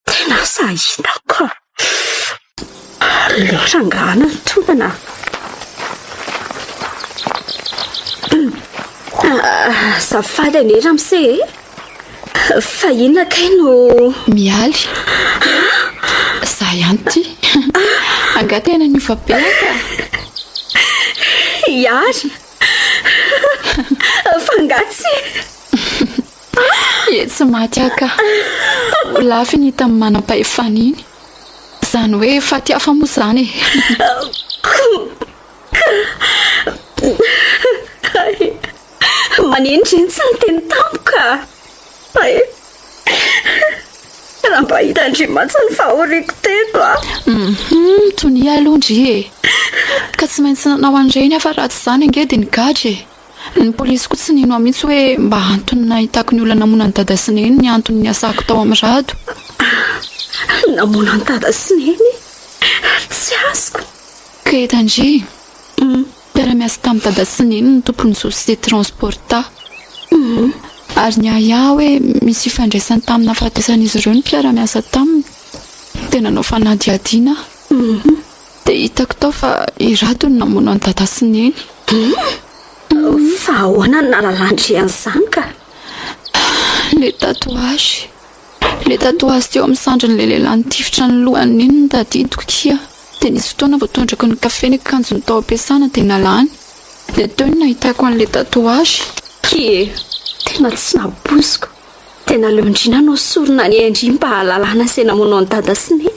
S2: tena sahitako. Aleo rangahana ny tonana. Zafady ane ramose e. Fa inona kay no
S7: mialy. Za ihany ty. Anga tena nifabeaka.
S2: Iary. Fangatsy.
S7: Tsy maty aka. Lafy ny hita manam-pahefana iny. Zany hoe faty hafa moa zany e.
S2: Manindry ny tsy niteny tampoka. Raha mba hitandrimatsy ny fahoriako teto a.
S7: Tony alondry e. Ka tsy maintsy nanao andreny afa raha tsy zany ange dia nigadry e. Ny polisy koa tsy nino mihitsy hoe mba antony nahitako ny olona namona ny dada sy neny ny antony ny asako tao amin'ny rado.
S2: Namona ny dada sy neny? Tsy azoko.
S7: Ka etandry. Mpiara-miasa tamin'ny dada sy neny ny tompon'ny société transporta. Ary ny aya hoe misy ifandraisany tamin'ny nahafatesan'izy ireo ny mpiara-miasa taminy. Tena nao fanadihadiana. Dia hitako tao fa irado ny namona ny dada sy neny.
S2: Fa ahoana ny nalalandry an'izany ka?
S7: Le tatouage. Le tatouage teo amin'ny sandriny lehilahy nitifitra ny lohany iny ny tadidiko kia. Dia nisy fotoana voatondrako ny kafe ny akanjo ny tao ampiasana dia nalany. Dia teo ny nahitako an'le tatouage.
S2: Kie, tena tsy nabosiko. Tena leondrina no sorona ny endry mba halalana se namono ny dada sy neny.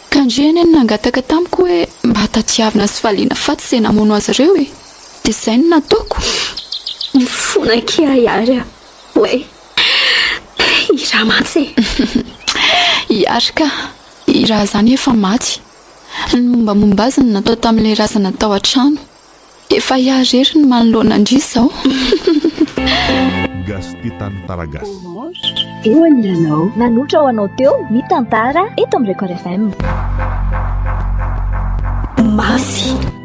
S7: Ka ndreny nangataka tamiko hoe mba tatiavina sy valiana faty se namono azy ireo e. Dia izay no nataoko.
S2: Mifona kia iary a. Hoe, ira matsy e.
S7: Iary ka, ira zany efa maty. Ny mombamomba azy ny natao tamin'ilay razana tao an-trano. efa iarery ny manoloana andrisy zao.
S1: Gasy Tantara Gasy.
S9: Eo aniranao nanotra ho anao teo mitantara eto amin'ny Record FM.
S2: Mafy.